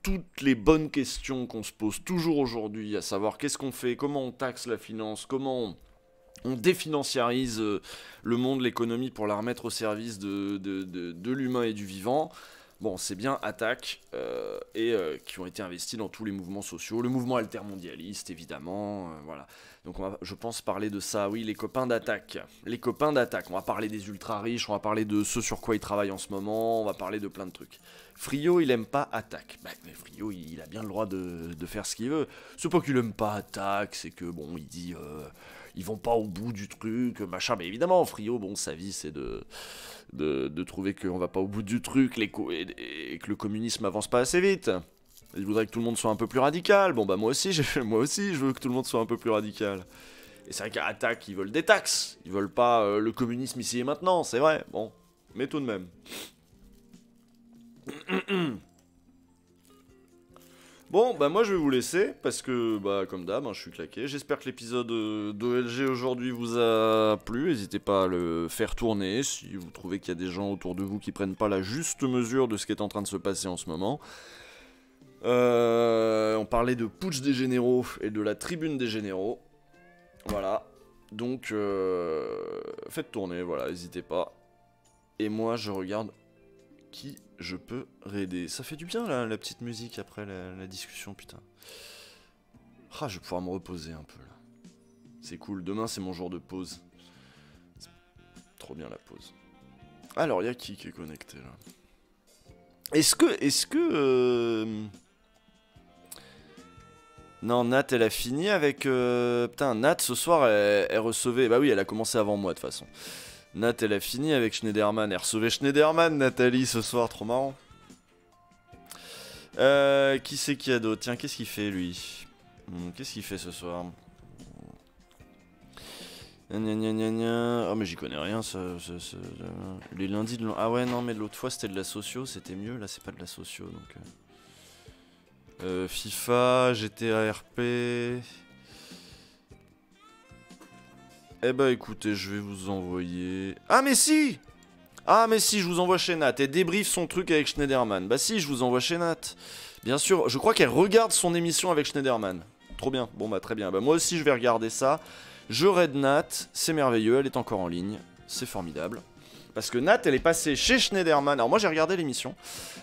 toutes les bonnes questions qu'on se pose toujours aujourd'hui, à savoir qu'est-ce qu'on fait, comment on taxe la finance, comment on définanciarise le monde, l'économie pour la remettre au service de l'humain et du vivant. Bon, c'est bien Attaque, qui ont été investis dans tous les mouvements sociaux, le mouvement altermondialiste évidemment, voilà. Donc on va, je pense, parler de ça, oui, les copains d'Attaque. Les copains d'Attaque, on va parler des ultra riches, on va parler de ce sur quoi ils travaillent en ce moment, on va parler de plein de trucs. Frio, il aime pas Attaque. Bah, mais Frio, il a bien le droit de faire ce qu'il veut. C'est pas qu'il aime pas Attaque, c'est que, bon, il dit... ils vont pas au bout du truc, machin. Mais évidemment, Frio, bon, sa vie, c'est de trouver qu'on va pas au bout du truc et que le communisme avance pas assez vite. Il voudrait que tout le monde soit un peu plus radical. Bon, bah moi aussi, je veux que tout le monde soit un peu plus radical. Et c'est vrai qu'à Attaque, ils veulent des taxes. Ils veulent pas le communisme ici et maintenant, c'est vrai. Bon, mais tout de même. Bon, bah moi je vais vous laisser, parce que, bah comme d'hab, hein, je suis claqué. J'espère que l'épisode d'OLG aujourd'hui vous a plu. N'hésitez pas à le faire tourner si vous trouvez qu'il y a des gens autour de vous qui prennent pas la juste mesure de ce qui est en train de se passer en ce moment. On parlait de putsch des généraux et de la tribune des généraux. Voilà. Donc, faites tourner, voilà, n'hésitez pas. Et moi, je regarde qui je peux raider. Ça fait du bien, là, la petite musique après la discussion, putain. Ah, je vais pouvoir me reposer un peu, là. C'est cool. Demain, c'est mon jour de pause. Trop bien, la pause. Alors, il y a qui est connecté, là? Est-ce que... Non, Nat, elle a fini avec... Putain, Nat, ce soir, elle recevait... Bah oui, elle a commencé avant moi, de toute façon. Nat, elle a fini avec Schneiderman. Elle recevait Schneiderman, Nathalie, ce soir. Trop marrant. Qui c'est qu'il y a d'autre? Tiens, qu'est-ce qu'il fait, lui? Qu'est-ce qu'il fait ce soir? Oh, mais j'y connais rien, ça... Les lundis de... Ah ouais, non, mais l'autre fois, c'était de la socio. C'était mieux. Là, c'est pas de la socio, donc... FIFA, GTA RP. Eh bah écoutez, je vais vous envoyer... Ah mais si, je vous envoie chez Nat. Elle débriefe son truc avec Schneiderman. Bah si, je vous envoie chez Nat. Bien sûr, je crois qu'elle regarde son émission avec Schneiderman. Trop bien, bon bah très bien. Bah moi aussi je vais regarder ça. Je raid Nat, c'est merveilleux, elle est encore en ligne. C'est formidable. Parce que Nat, elle est passée chez Schneiderman. Alors moi j'ai regardé l'émission.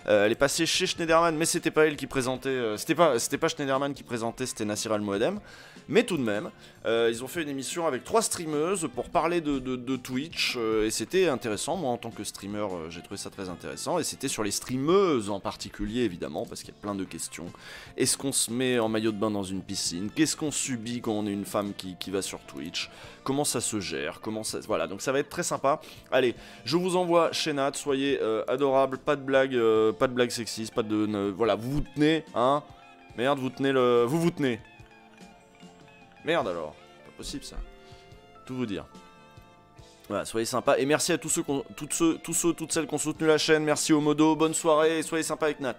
Elle est passée chez Schneiderman, mais c'était pas elle qui présentait. C'était pas Schneiderman qui présentait, c'était Nassir Al-Moadem. Mais tout de même, ils ont fait une émission avec 3 streameuses pour parler de Twitch. Et c'était intéressant. Moi en tant que streamer, j'ai trouvé ça très intéressant. Et c'était sur les streameuses en particulier, évidemment, parce qu'il y a plein de questions. Est-ce qu'on se met en maillot de bain dans une piscine? Qu'est-ce qu'on subit quand on est une femme qui va sur Twitch? Comment ça se gère? Voilà, donc ça va être très sympa. Allez, je vous envoie chez Nat, soyez adorables, pas de blagues sexistes, pas de... voilà, vous vous tenez, hein? Merde, vous tenez le... Vous tenez. Merde alors, pas possible ça. Tout vous dire. Voilà, soyez sympas, et merci à tous ceux, toutes celles qui ont soutenu la chaîne, merci aux modos, bonne soirée, et soyez sympas avec Nat.